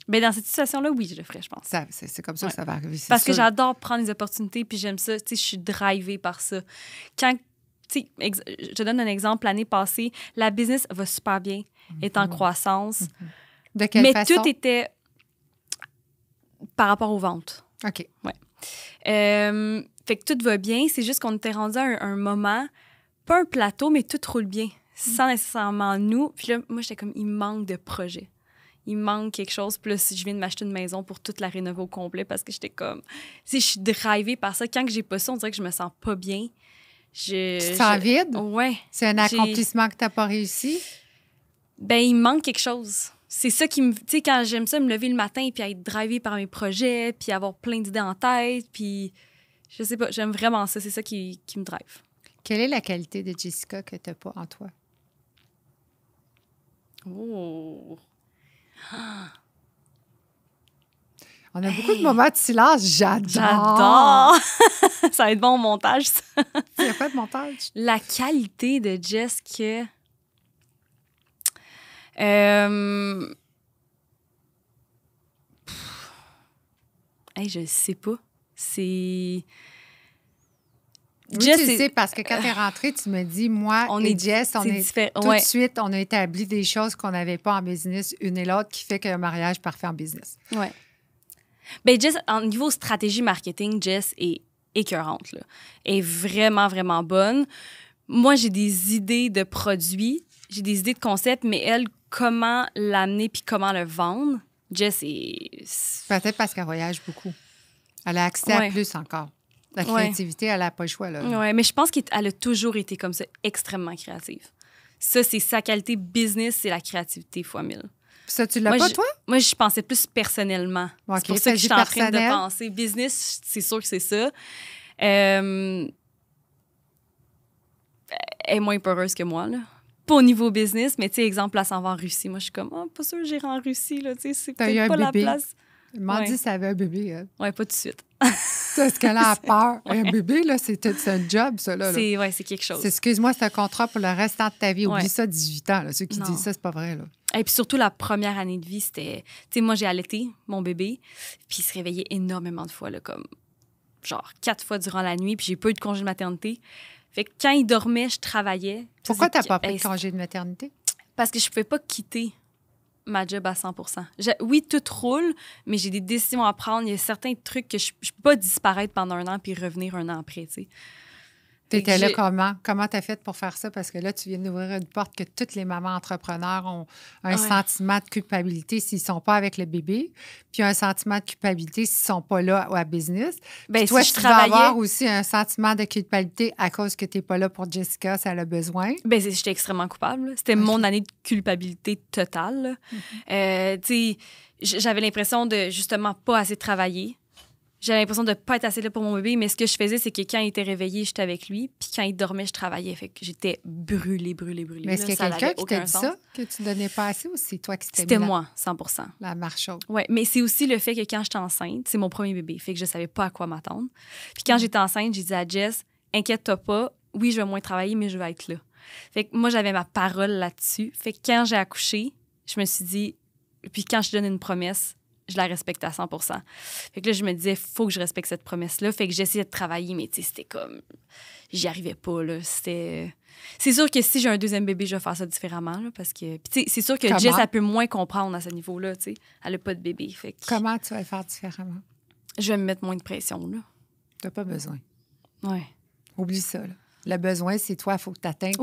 Speaker 2: Bien, dans cette situation-là, oui, je le ferais, je pense.
Speaker 1: C'est comme ça que ça va arriver.
Speaker 2: Parce que j'adore prendre les opportunités, puis j'aime ça. Tu sais, je suis drivée par ça. Quand, tu sais, je te donne un exemple. L'année passée, la business va super bien, est en croissance.
Speaker 1: De quelle façon?
Speaker 2: Mais tout était par rapport aux ventes.
Speaker 1: OK.
Speaker 2: Ouais. Fait que tout va bien. C'est juste qu'on était rendu à un moment, pas un plateau, mais tout roule bien, sans nécessairement nous. Puis là, moi, j'étais comme, il manque de projets. Il manque quelque chose. Puis là, si je viens de m'acheter une maison pour toute la rénover au complet parce que j'étais comme... Si je suis drivée par ça, quand j'ai pas ça, on dirait que je me sens pas bien. Tu
Speaker 1: te sens vide?
Speaker 2: Ouais.
Speaker 1: C'est un accomplissement que tu n'as pas réussi?
Speaker 2: Ben il manque quelque chose. C'est ça qui me... Tu sais, quand j'aime ça, me lever le matin puis être drivée par mes projets, puis avoir plein d'idées en tête, puis... Je sais pas, j'aime vraiment ça. C'est ça qui me drive.
Speaker 1: Quelle est la qualité de Jessica que tu n'as pas en toi?
Speaker 2: Oh...
Speaker 1: On a beaucoup de moments de silence.
Speaker 2: J'adore! Ça va être bon au montage, ça.
Speaker 1: Il n'y a pas de montage.
Speaker 2: La qualité de Jess que... je sais pas. C'est...
Speaker 1: Oui, Jess, tu sais, parce que quand tu es rentrée, tu me dis, moi et Jess, tout de suite, on a établi des choses qu'on n'avait pas en business, une et l'autre, qui fait qu'un mariage parfait en business.
Speaker 2: Oui. Bien, Jess, en niveau stratégie marketing, Jess est écœurante, là. Elle est vraiment, vraiment bonne. Moi, j'ai des idées de produits, j'ai des idées de concepts, mais elle, comment l'amener puis comment le vendre, Jess est...
Speaker 1: Peut-être parce qu'elle voyage beaucoup. Elle a accès à plus encore. La créativité, elle n'a pas le choix, là.
Speaker 2: Oui, mais je pense qu'elle a toujours été comme ça, extrêmement créative. Ça, c'est sa qualité business, c'est la créativité fois 1000.
Speaker 1: Ça, tu l'as pas, toi?
Speaker 2: Moi, je pensais plus personnellement.
Speaker 1: Okay,
Speaker 2: c'est pour ça que je suis en train de penser. Business, c'est sûr que c'est ça. Elle est moins peureuse que moi, là. Pas au niveau business, mais tu sais, exemple, elle s'en va en Russie. Moi, je suis comme, pas sûr que j'irai en Russie, là. Tu sais, c'est peut-être pas la place.
Speaker 1: Elle m'a dit ça avait un bébé. Hein.
Speaker 2: Oui, pas tout de suite.
Speaker 1: Est-ce qu'elle a peur? Un bébé, là, c'est un job, ça, là.
Speaker 2: C'est quelque chose.
Speaker 1: Excuse-moi, c'est un contrat pour le restant de ta vie. Oublie ça, 18 ans. Là. Ceux qui disent ça, c'est pas vrai, là.
Speaker 2: Et puis surtout, la première année de vie, c'était... Tu sais, moi, j'ai allaité mon bébé, puis il se réveillait énormément de fois, là, comme genre 4 fois durant la nuit, puis j'ai pas eu de congé de maternité. Fait que quand il dormait, je travaillais.
Speaker 1: Pourquoi t'as pas pris de congé de maternité?
Speaker 2: Parce que je pouvais pas quitter ma job à 100 Oui, tout roule, mais j'ai des décisions à prendre. Il y a certains trucs que je peux pas disparaître pendant un an puis revenir un an après, tu sais.
Speaker 1: T'étais là comment? Comment t'as fait pour faire ça? Parce que là, tu viens d'ouvrir une porte que toutes les mamans entrepreneurs ont un sentiment de culpabilité s'ils ne sont pas avec le bébé, puis un sentiment de culpabilité s'ils ne sont pas là à business. Puis toi, si tu vas avoir aussi un sentiment de culpabilité à cause que tu n'es pas là pour Jessica, si elle a besoin.
Speaker 2: Bien, j'étais extrêmement coupable. C'était mon année de culpabilité totale. Tu sais, j'avais l'impression de, justement, pas assez travailler. J'avais l'impression de ne pas être assez là pour mon bébé, mais ce que je faisais, c'est que quand il était réveillé, j'étais avec lui, puis quand il dormait, je travaillais. Fait que j'étais brûlée.
Speaker 1: Mais est-ce qu'il y a quelqu'un qui t'a dit ça, que tu ne donnais pas assez, ou c'est toi qui t'es mis
Speaker 2: C'était moi, 100
Speaker 1: la marche haute.
Speaker 2: Oui, mais c'est aussi le fait que quand j'étais enceinte, c'est mon premier bébé, fait que je savais pas à quoi m'attendre. Puis quand j'étais enceinte, j'ai dit à Jess, inquiète-toi pas, oui, je vais moins travailler, mais je vais être là. Fait que moi, j'avais ma parole là-dessus. Fait que quand j'ai accouché, je me suis dit, puis quand je donne une promesse, je la respecte à 100 Fait que là, je me disais, faut que je respecte cette promesse-là. Fait que j'essayais de travailler, mais tu sais, c'était comme... J'y arrivais pas, là. C'était... C'est sûr que si j'ai un deuxième bébé, je vais faire ça différemment, là, parce que... Puis tu sais, c'est sûr que Jess, elle peut moins comprendre à ce niveau-là, tu sais. Elle a pas de bébé, fait que...
Speaker 1: Comment tu vas le faire différemment?
Speaker 2: Je vais me mettre moins de pression, là.
Speaker 1: T'as pas besoin.
Speaker 2: Ouais.
Speaker 1: Oublie ça, là. Le besoin, c'est toi, il faut que ta tank,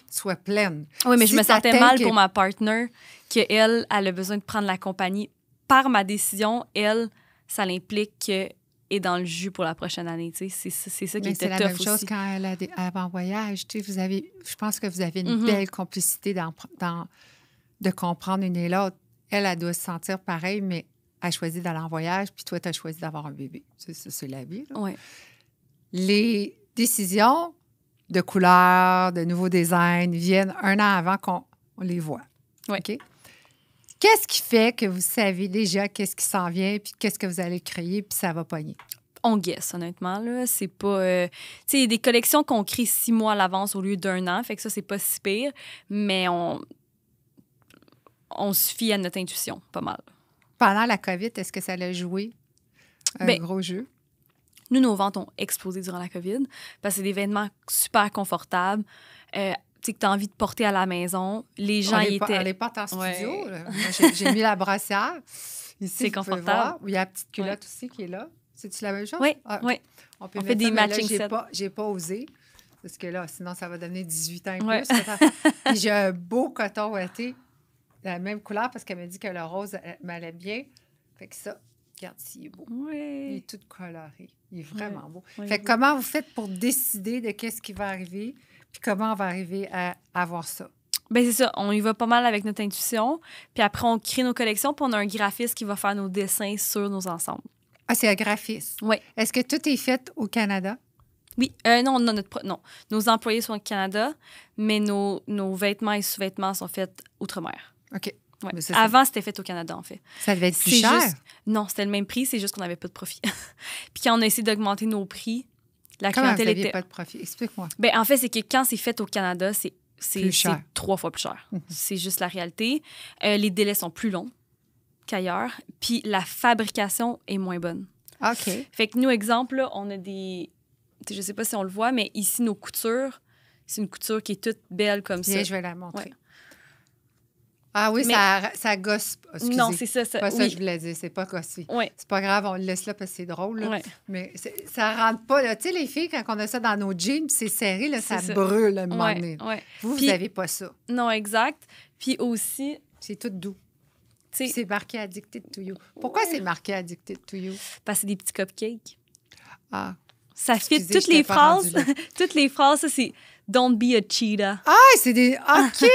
Speaker 1: soit pleine.
Speaker 2: Oui, mais je me sentais mal pour ma partner, qu'elle, elle a besoin de prendre la compagnie. Par ma décision, elle, ça l'implique qu'elle est dans le jus pour la prochaine année. C'est ça qui était tough aussi. C'est la même chose
Speaker 1: quand elle avant voyage. Je pense que vous avez une belle complicité de comprendre une et l'autre. Elle doit se sentir pareil, mais elle choisit d'aller en voyage, puis toi, tu as choisi d'avoir un bébé. C'est la vie.
Speaker 2: Oui.
Speaker 1: Les décisions de couleurs, de nouveaux designs viennent un an avant qu'on les voit.
Speaker 2: Oui.
Speaker 1: OK? Qu'est-ce qui fait que vous savez déjà qu'est-ce qui s'en vient, puis qu'est-ce que vous allez créer, puis ça va pogner?
Speaker 2: On guesse, honnêtement. Là. C'est pas... tu sais, il y a des collections qu'on crée 6 mois à l'avance au lieu d'1 an, fait que ça, c'est pas si pire, mais on se fie à notre intuition, pas mal.
Speaker 1: Pendant la COVID, est-ce que ça l'a joué un gros jeu?
Speaker 2: Nous, nos ventes ont explosé durant la COVID parce que c'est des vêtements super confortables. Tu sais, que tu as envie de porter à la maison. Les gens y étaient...
Speaker 1: On les porte en studio. Ouais. Moi, j'ai mis la brassière. Ici, c'est confortable. Il y a la petite culotte aussi qui est là. C'est-tu la même chose?
Speaker 2: Oui, oui.
Speaker 1: On fait des matching sets. J'ai pas osé. Parce que là, sinon, ça va donner 18 ans et plus. Puis j'ai un beau coton ouaté, la même couleur, parce qu'elle m'a dit que le rose m'allait bien. Fait que ça, regarde, il est beau.
Speaker 2: Oui.
Speaker 1: Il est tout coloré. Il est vraiment beau. Fait que comment vous faites pour décider de qu'est-ce qui va arriver? Puis comment on va arriver à avoir ça?
Speaker 2: Bien, c'est ça. On y va pas mal avec notre intuition. Puis après, on crée nos collections. Puis on a un graphiste qui va faire nos dessins sur nos ensembles.
Speaker 1: Ah, c'est un graphiste?
Speaker 2: Oui.
Speaker 1: Est-ce que tout est fait au Canada?
Speaker 2: Oui. Non, non. Nos employés sont au Canada, mais nos vêtements et sous-vêtements sont faits outre-mer.
Speaker 1: OK.
Speaker 2: Ouais. Avant, c'était fait au Canada, en fait.
Speaker 1: Ça devait être plus cher?
Speaker 2: Non, c'était le même prix. C'est juste qu'on n'avait pas de profit. Puis quand on a essayé d'augmenter nos prix, la clientèle était...
Speaker 1: Comment vous n'aviez pas de profit? Explique-moi.
Speaker 2: Bien, en fait, c'est que quand c'est fait au Canada, c'est 3 fois plus cher. C'est juste la réalité. Les délais sont plus longs qu'ailleurs. Puis la fabrication est moins bonne.
Speaker 1: OK.
Speaker 2: Fait que nous, exemple, là, on a des... Je ne sais pas si on le voit, mais ici, nos coutures, c'est une couture qui est toute belle comme ça.
Speaker 1: Je vais la montrer. Ouais. Ah oui,
Speaker 2: Mais-
Speaker 1: ça gosse pas. Excusez.
Speaker 2: Non, c'est ça.
Speaker 1: Pas ça
Speaker 2: oui.
Speaker 1: que je voulais dire, c'est pas gossé.
Speaker 2: Oui.
Speaker 1: C'est pas grave, on le laisse là parce que c'est drôle. Là.
Speaker 2: Ouais.
Speaker 1: Mais ça rentre pas. Là. Tu sais, les filles, quand on a ça dans nos jeans, c'est serré, là, ça
Speaker 2: C'est ça.
Speaker 1: brûle à un moment donné.
Speaker 2: Ouais.
Speaker 1: Vous
Speaker 2: Puis-
Speaker 1: n'avez pas ça.
Speaker 2: Non, exact. Puis aussi,
Speaker 1: C'est tout doux.
Speaker 2: tu
Speaker 1: Puis
Speaker 2: sais,
Speaker 1: c'est marqué Addicted to You. Pourquoi c'est marqué Addicted to You?
Speaker 2: parce que c'est des petits cupcakes.
Speaker 1: Ah,
Speaker 2: Ça fit
Speaker 1: Excusez,
Speaker 2: toutes les
Speaker 1: j'étais pas
Speaker 2: phrases.
Speaker 1: rendue là.
Speaker 2: Toutes les phrases, ça, c'est Don't be a cheetah.
Speaker 1: c'est des. OK!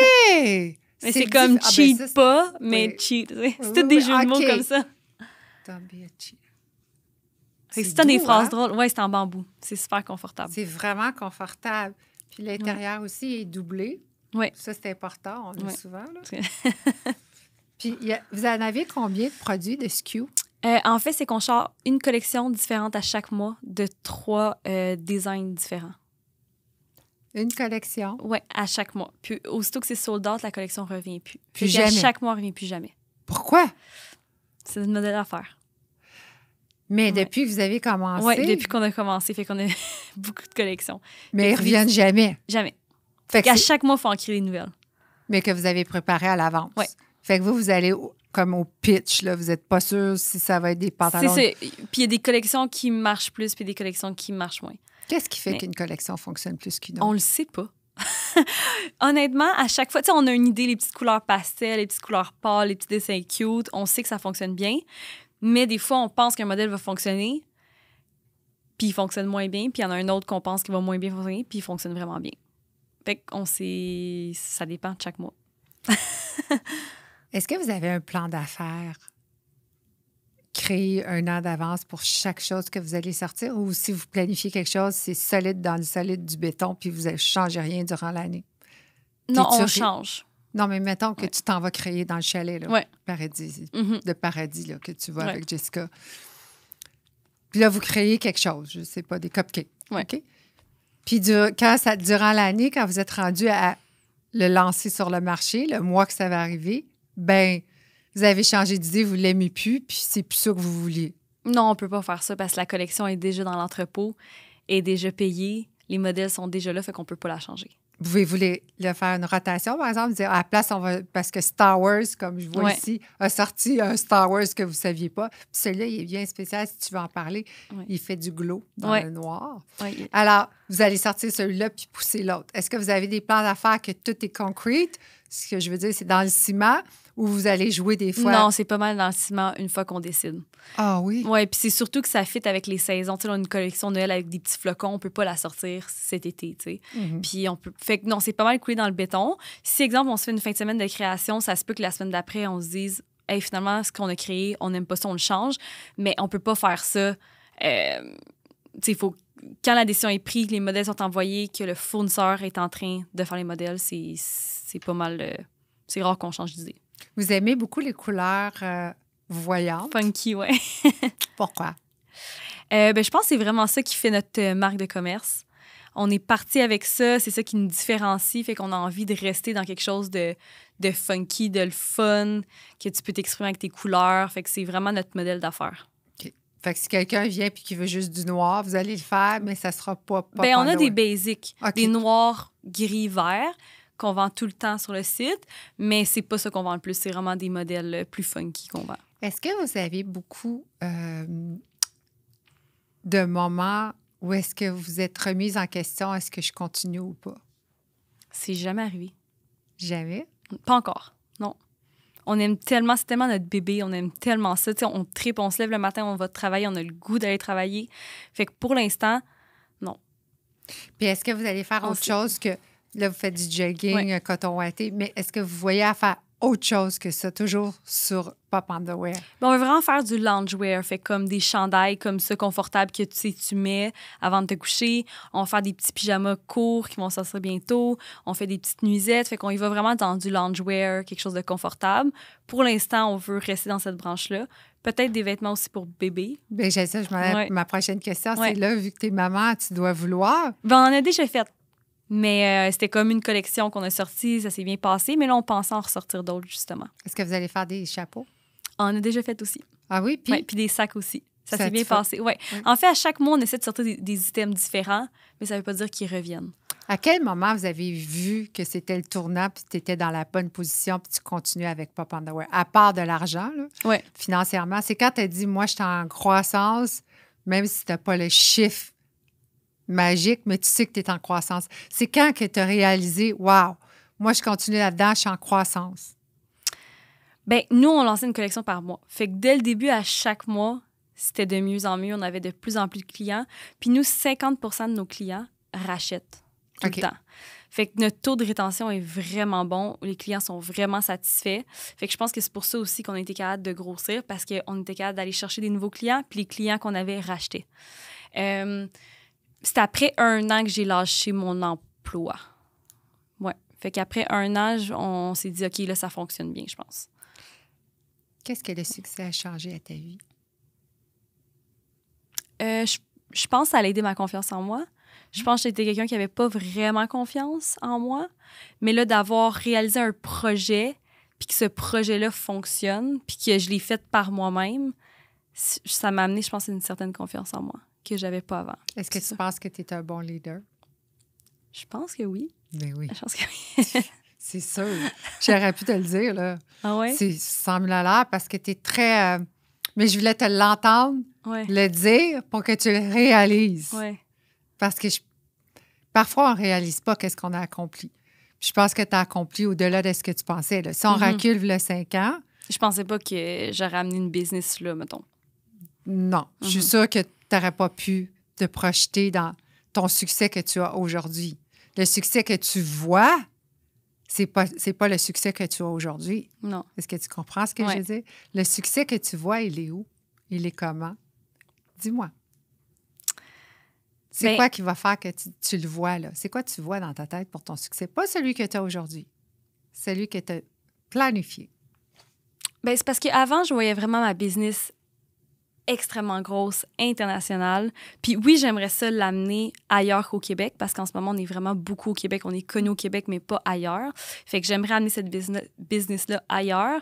Speaker 2: Mais c'est comme cheat
Speaker 1: ça, c'est-
Speaker 2: pas, mais
Speaker 1: oui.
Speaker 2: cheat. C'est
Speaker 1: Oui,
Speaker 2: tous des
Speaker 1: oui,
Speaker 2: jeux de mots
Speaker 1: OK.
Speaker 2: comme ça.
Speaker 1: Don't be a cheater.
Speaker 2: Fait que c'est des
Speaker 1: doux,
Speaker 2: phrases
Speaker 1: hein?
Speaker 2: drôles. Ouais, c'est en bambou. C'est super confortable.
Speaker 1: C'est vraiment confortable. Puis l'intérieur aussi est doublé.
Speaker 2: Oui.
Speaker 1: Ça, c'est important, on le
Speaker 2: Ouais.
Speaker 1: dit souvent. Là.
Speaker 2: C'est-
Speaker 1: Puis vous en avez combien de produits de SKU?
Speaker 2: En fait, c'est qu'on sort une collection différente à chaque mois de 3 designs différents.
Speaker 1: Une collection.
Speaker 2: Oui, à chaque mois. Puis aussitôt que c'est sold out, la collection revient plus.
Speaker 1: Plus
Speaker 2: Fait qu'à
Speaker 1: jamais.
Speaker 2: chaque mois, elle revient plus jamais.
Speaker 1: Pourquoi?
Speaker 2: C'est notre modèle d'affaires.
Speaker 1: Mais
Speaker 2: Ouais.
Speaker 1: depuis que vous avez commencé,
Speaker 2: Oui, depuis qu'on a commencé, fait qu'on a beaucoup de collections.
Speaker 1: mais ils ne reviennent jamais.
Speaker 2: Jamais.
Speaker 1: Fait que
Speaker 2: À
Speaker 1: c'est-
Speaker 2: chaque mois, il faut en créer des nouvelles.
Speaker 1: Mais que vous avez préparé à l'avance.
Speaker 2: Ouais.
Speaker 1: Fait que vous allez comme au pitch, là. Vous n'êtes pas sûr si ça va être des
Speaker 2: C'est
Speaker 1: pantalons.
Speaker 2: ça. Puis il y a des collections qui marchent plus, puis des collections qui marchent moins.
Speaker 1: Qu'est-ce qui fait
Speaker 2: Mais-
Speaker 1: qu'une collection fonctionne plus qu'une
Speaker 2: On
Speaker 1: autre?
Speaker 2: le sait pas. Honnêtement, à chaque fois, tu sais, on a une idée, les petites couleurs pastel, les petites couleurs pâles, les petits dessins cute, on sait que ça fonctionne bien. Mais des fois, on pense qu'un modèle va fonctionner, puis il fonctionne moins bien, puis il y en a un autre qu'on pense qu'il va moins bien fonctionner, puis il fonctionne vraiment bien. Fait qu'on sait... Ça dépend de chaque mois.
Speaker 1: Est-ce que vous avez un plan d'affaires créé un an d'avance pour chaque chose que vous allez sortir ou si vous planifiez quelque chose, c'est solide dans le solide du béton puis vous ne changez rien durant l'année?
Speaker 2: Non,
Speaker 1: T'es-tu
Speaker 2: on
Speaker 1: ri-
Speaker 2: change.
Speaker 1: Non, mais mettons que
Speaker 2: Ouais.
Speaker 1: tu t'en vas créer dans le chalet, là,
Speaker 2: Ouais.
Speaker 1: paradis,
Speaker 2: Mhm.
Speaker 1: de paradis là, que tu vas
Speaker 2: Ouais.
Speaker 1: avec Jessica. Puis là, vous créez quelque chose, je ne sais pas, des cupcakes.
Speaker 2: Ouais.
Speaker 1: OK? Puis durant l'année, quand vous êtes rendu à le lancer sur le marché, le mois que ça va arriver, ben vous avez changé d'idée, vous ne l'aimez plus, puis c'est plus ça que vous vouliez.
Speaker 2: Non, on peut pas faire ça parce que la collection est déjà dans l'entrepôt, est déjà payée, les modèles sont déjà là, fait qu'on peut pas la changer.
Speaker 1: Pouvez-vous le faire une rotation, par exemple, dire à la place, on va. Parce que Star Wars, comme je vois
Speaker 2: Ouais.
Speaker 1: ici, a sorti un Star Wars que vous ne saviez pas. Puis celui-là, il est bien spécial, si tu veux en parler.
Speaker 2: Ouais.
Speaker 1: Il fait du glow dans
Speaker 2: Ouais.
Speaker 1: le noir.
Speaker 2: Ouais.
Speaker 1: Alors, vous allez sortir celui-là puis pousser l'autre. Est-ce que vous avez des plans d'affaires que tout est concrete? Ce que je veux dire, c'est dans le ciment ou vous allez jouer des fois?
Speaker 2: Non, c'est pas mal dans le ciment une fois qu'on décide.
Speaker 1: Ah oui?
Speaker 2: Oui, puis c'est surtout que ça fit avec les saisons. Tu sais, là, on a une collection Noël avec des petits flocons, on peut pas la sortir cet été, tu sais.
Speaker 1: Mhm.
Speaker 2: Puis on peut... Fait que non, c'est pas mal coulé dans le béton. Si, exemple, on se fait une fin de semaine de création, ça se peut que la semaine d'après, on se dise « Hey, finalement, ce qu'on a créé, on n'aime pas ça, on le change. » Mais on peut pas faire ça. Tu sais, il faut... Quand la décision est prise, que les modèles sont envoyés, que le fournisseur est en train de faire les modèles, c'est pas mal... C'est rare qu'on change d'idée.
Speaker 1: Vous aimez beaucoup les couleurs voyantes.
Speaker 2: Funky, ouais.
Speaker 1: Pourquoi?
Speaker 2: Ben, je pense que c'est vraiment ça qui fait notre marque de commerce. On est parti avec ça, c'est ça qui nous différencie, fait qu'on a envie de rester dans quelque chose de funky, de le fun, que tu peux t'exprimer avec tes couleurs. Fait que c'est vraiment notre modèle d'affaires.
Speaker 1: OK. Fait que si quelqu'un vient et qui veut juste du noir, vous allez le faire, mais ça sera pas
Speaker 2: Ben, on a des
Speaker 1: Pandora.
Speaker 2: basics,
Speaker 1: OK.
Speaker 2: des noirs, gris, verts, qu'on vend tout le temps sur le site, mais c'est pas ça qu'on vend le plus, c'est vraiment des modèles plus funky qu'on vend.
Speaker 1: Est-ce que vous avez beaucoup de moments où est-ce que vous êtes remise en question, est-ce que je continue ou pas?
Speaker 2: C'est jamais arrivé.
Speaker 1: Jamais?
Speaker 2: Pas encore, non. On aime tellement, c'est tellement notre bébé, on aime tellement ça. Tu sais, on tripe, on se lève le matin, on va travailler, on a le goût d'aller travailler. Fait que pour l'instant, non.
Speaker 1: Puis est-ce que vous allez faire
Speaker 2: On
Speaker 1: autre
Speaker 2: sait.
Speaker 1: chose que, là, vous faites du jogging,
Speaker 2: Ouais.
Speaker 1: un coton ouaté, mais est-ce que vous voyez à faire autre chose que ça, toujours sur Pop Underwear?
Speaker 2: Ben, on veut vraiment faire du loungewear, fait comme des chandails comme ça, confortables que tu sais, tu mets avant de te coucher. On va faire des petits pyjamas courts qui vont sortir bientôt. On fait des petites nuisettes, fait qu'on y va vraiment dans du loungewear, quelque chose de confortable. Pour l'instant, on veut rester dans cette branche-là. Peut-être des vêtements aussi pour bébé.
Speaker 1: Bien, j'ai ça,
Speaker 2: Ouais.
Speaker 1: ma prochaine question,
Speaker 2: Ouais.
Speaker 1: c'est là, vu que t'es maman, tu dois vouloir.
Speaker 2: Ben, on en a déjà fait. Mais c'était comme une collection qu'on a sortie, ça s'est bien passé. Mais là, on pensait en ressortir d'autres, justement.
Speaker 1: Est-ce que vous allez faire des chapeaux?
Speaker 2: On en a déjà fait aussi.
Speaker 1: Ah oui? Puis,
Speaker 2: Ouais, puis des sacs aussi. Ça
Speaker 1: Ça
Speaker 2: s'est bien
Speaker 1: te fait-
Speaker 2: passé. Ouais.
Speaker 1: Ouais.
Speaker 2: En fait, à chaque mois, on essaie de sortir des items différents, mais ça ne veut pas dire qu'ils reviennent.
Speaker 1: À quel moment vous avez vu que c'était le tournant, puis tu étais dans la bonne position, puis tu continues avec Pop Underwear? À part de l'argent, là,
Speaker 2: Ouais.
Speaker 1: financièrement, c'est quand tu as dit, moi, je suis en croissance, même si tu n'as pas le chiffre magique, mais tu sais que tu es en croissance. C'est quand que tu as réalisé, wow, moi, je continue là-dedans, je suis en croissance.
Speaker 2: Bien, nous, on lançait une collection par mois. Fait que dès le début, à chaque mois, c'était de mieux en mieux. On avait de plus en plus de clients. Puis nous, 50 de nos clients rachètent tout le temps. Fait que notre taux de rétention est vraiment bon. Les clients sont vraiment satisfaits. Fait que je pense que c'est pour ça aussi qu'on a été capable de grossir, parce qu'on était capable d'aller chercher des nouveaux clients, puis les clients qu'on avait rachetés. C'est après 1 an que j'ai lâché mon emploi. Ouais. Fait qu'après 1 an, on s'est dit, OK, là, ça fonctionne bien, je pense.
Speaker 1: Qu'est-ce que le succès a changé à ta vie?
Speaker 2: Je pense que ça a aidé ma confiance en moi. Je pense que j'étais quelqu'un qui n'avait pas vraiment confiance en moi. Mais là, d'avoir réalisé un projet, puis que ce projet-là fonctionne, puis que je l'ai fait par moi-même, ça m'a amené, je pense, une certaine confiance en moi que je n'avais pas avant.
Speaker 1: Est-ce que tu penses que tu es un bon leader?
Speaker 2: Je pense que oui.
Speaker 1: Mais oui.
Speaker 2: Je pense que oui.
Speaker 1: C'est sûr. J'aurais pu te le dire, là.
Speaker 2: Ah ouais?
Speaker 1: C'est 100 000 $ parce que tu es très... Mais je voulais te l'entendre, le dire pour que tu le réalises.
Speaker 2: Ouais.
Speaker 1: Parce que parfois, on ne réalise pas qu'est-ce qu'on a accompli. Puis je pense que tu as accompli au-delà de ce que tu pensais. Là. Si on recule le 5 ans...
Speaker 2: Je pensais pas que j'aurais amené une business, là, mettons.
Speaker 1: Non. Je suis sûre que tu n'aurais pas pu te projeter dans ton succès que tu as aujourd'hui. Le succès que tu vois, c'est pas le succès que tu as aujourd'hui.
Speaker 2: Non.
Speaker 1: Est-ce que tu comprends ce que je veux dire? Le succès que tu vois, il est où? Il est comment? Dis-moi. C'est quoi qui va faire que tu le vois, là? C'est quoi tu vois dans ta tête pour ton succès? Pas celui que tu as aujourd'hui, celui que tu as planifié.
Speaker 2: Bien, c'est parce qu'avant, je voyais vraiment ma business extrêmement grosse, internationale. Puis oui, j'aimerais ça l'amener ailleurs qu'au Québec, parce qu'en ce moment, on est vraiment beaucoup au Québec. On est connu au Québec, mais pas ailleurs. Fait que j'aimerais amener cette business-là ailleurs.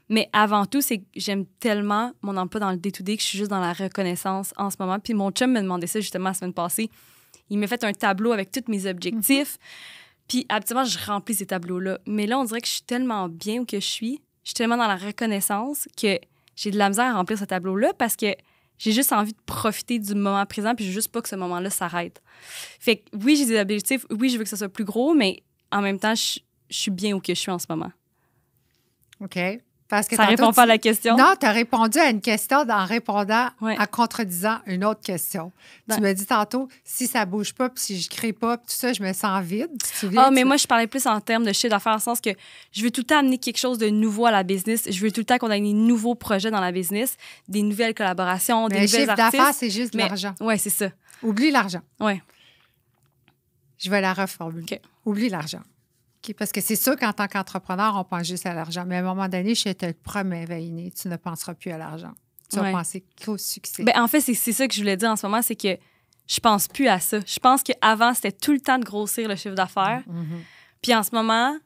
Speaker 2: Mais avant tout, c'est que j'aime tellement mon emploi dans le day-to-day que je suis juste dans la reconnaissance en ce moment. Puis mon chum me demandait ça justement la semaine passée. Il m'a fait un tableau avec tous mes objectifs. Puis habituellement, je remplis ces tableaux-là. Mais là, on dirait que je suis tellement bien où que je suis tellement dans la reconnaissance que j'ai de la misère à remplir ce tableau-là parce que j'ai juste envie de profiter du moment présent puis je veux juste pas que ce moment-là s'arrête. Fait que oui, j'ai des objectifs, oui, je veux que ça soit plus gros, mais en même temps, je suis bien où que je suis en ce moment.
Speaker 1: OK. Parce que
Speaker 2: ça répond pas à la question?
Speaker 1: Non, tu as répondu à une question en répondant, en contredisant une autre question. Tu m'as dit tantôt, si ça bouge pas, puis si je crée pas, puis tout ça, je me sens vide. Tu te souviens?
Speaker 2: Mais moi, je parlais plus en termes de chiffre d'affaires, dans le sens que je veux tout le temps amener quelque chose de nouveau à la business. Je veux tout le temps qu'on ait des nouveaux projets dans la business, des nouvelles collaborations, des nouvelles artistes.
Speaker 1: Le chiffre d'affaires, c'est juste de l'argent.
Speaker 2: Oui, c'est ça.
Speaker 1: Oublie l'argent.
Speaker 2: Oui.
Speaker 1: Je vais la reformuler.
Speaker 2: Okay.
Speaker 1: Oublie l'argent. Okay, parce que c'est sûr qu'en tant qu'entrepreneur, on pense juste à l'argent. Mais à un moment donné, je te le promets, Vaïné, tu ne penseras plus à l'argent. Tu vas penser qu'au succès.
Speaker 2: Ben, en fait, c'est ça que je voulais dire en ce moment, c'est que je pense plus à ça. Je pense qu'avant, c'était tout le temps de grossir le chiffre d'affaires. Puis en ce moment,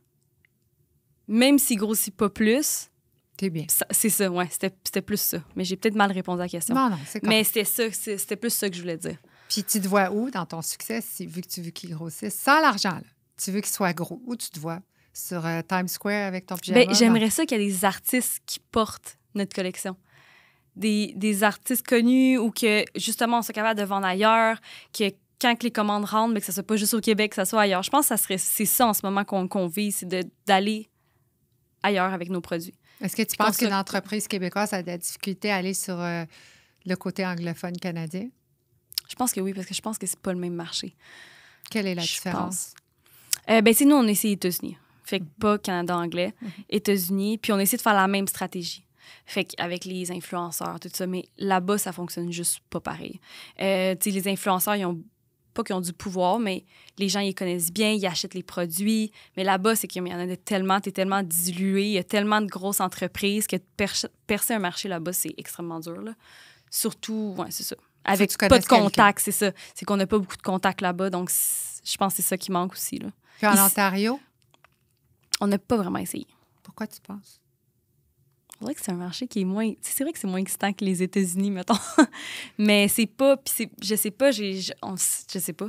Speaker 2: même s'il grossit pas plus...
Speaker 1: T'es bien.
Speaker 2: C'est ça, oui. C'était plus ça. Mais j'ai peut-être mal répondu à la question.
Speaker 1: Non, c'est correct.
Speaker 2: Mais c'était ça. C'était plus ça que je voulais dire.
Speaker 1: Puis tu te vois où dans ton succès, vu que tu veux qu'il grossisse? Sans l'argent, là. Tu veux qu'il soit gros. Où tu te vois? Sur Times Square avec ton pyjama?
Speaker 2: Ben, j'aimerais ça qu'il y ait des artistes qui portent notre collection. Des artistes connus ou que, justement, on soit capable de vendre ailleurs, que quand les commandes rentrent, mais que ce soit pas juste au Québec, que ça soit ailleurs. Je pense que c'est ça en ce moment qu'on vise, c'est d'aller ailleurs avec nos produits.
Speaker 1: Est-ce que tu penses qu'une entreprise québécoise a de la difficulté à aller sur le côté anglophone canadien?
Speaker 2: Je pense que oui, parce que je pense que c'est pas le même marché.
Speaker 1: Quelle est la différence?
Speaker 2: Nous, on essaie les États-Unis. Fait que pas Canada anglais, États-Unis. Puis on essaie de faire la même stratégie. Fait qu'avec les influenceurs, tout ça. Mais là-bas, ça fonctionne juste pas pareil. Les influenceurs, ils ont du pouvoir, mais les gens, ils connaissent bien, ils achètent les produits. Mais là-bas, c'est qu'il y en a tellement, t'es tellement dilué, il y a tellement de grosses entreprises que percer un marché là-bas, c'est extrêmement dur, là. Surtout, c'est ça. Avec pas de contact, c'est ça. C'est qu'on n'a pas beaucoup de contacts là-bas, donc je pense que c'est ça qui manque aussi, là.
Speaker 1: Puis en Ontario? On
Speaker 2: n'a pas vraiment essayé.
Speaker 1: Pourquoi tu penses?
Speaker 2: C'est vrai que c'est un marché qui est moins... C'est vrai que c'est moins excitant que les États-Unis, mettons. Mais c'est pas... Puis je sais pas, je sais pas.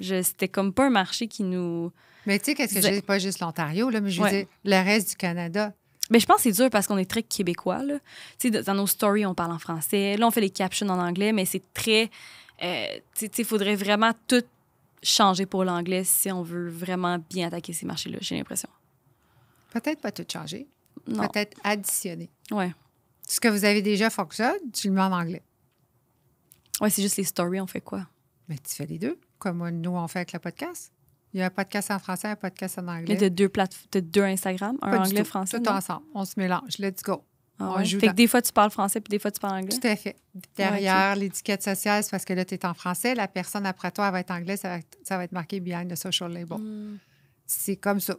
Speaker 2: C'était comme pas un marché qui nous...
Speaker 1: Mais tu sais, qu'est-ce que j'ai? Pas juste l'Ontario, là, mais je veux dire, le reste du Canada.
Speaker 2: Mais je pense que c'est dur parce qu'on est très québécois, là. Tu sais, dans nos stories, on parle en français. Là, on fait les captions en anglais, mais c'est très... tu sais, il faudrait vraiment tout changer pour l'anglais si on veut vraiment bien attaquer ces marchés-là, j'ai l'impression.
Speaker 1: Peut-être pas tout changer.
Speaker 2: Non.
Speaker 1: Peut-être additionner.
Speaker 2: Ouais.
Speaker 1: Ce que vous avez déjà fonctionne, tu le mets en anglais.
Speaker 2: Ouais, c'est juste les stories, on fait quoi?
Speaker 1: Mais tu fais les deux, comme nous, on fait avec le podcast. Il y a un podcast en français, un podcast en anglais.
Speaker 2: Mais t'as deux Instagram, un anglais, français,
Speaker 1: tout ensemble. On se mélange. Let's go.
Speaker 2: Ah
Speaker 1: on
Speaker 2: ouais.
Speaker 1: joue
Speaker 2: Fait que des fois, tu parles français puis des fois, tu parles anglais?
Speaker 1: Tout à fait. Derrière l'étiquette sociale, c'est parce que là, tu es en français. La personne après toi, elle va être anglais. Ça va être marqué behind the social label. C'est comme ça.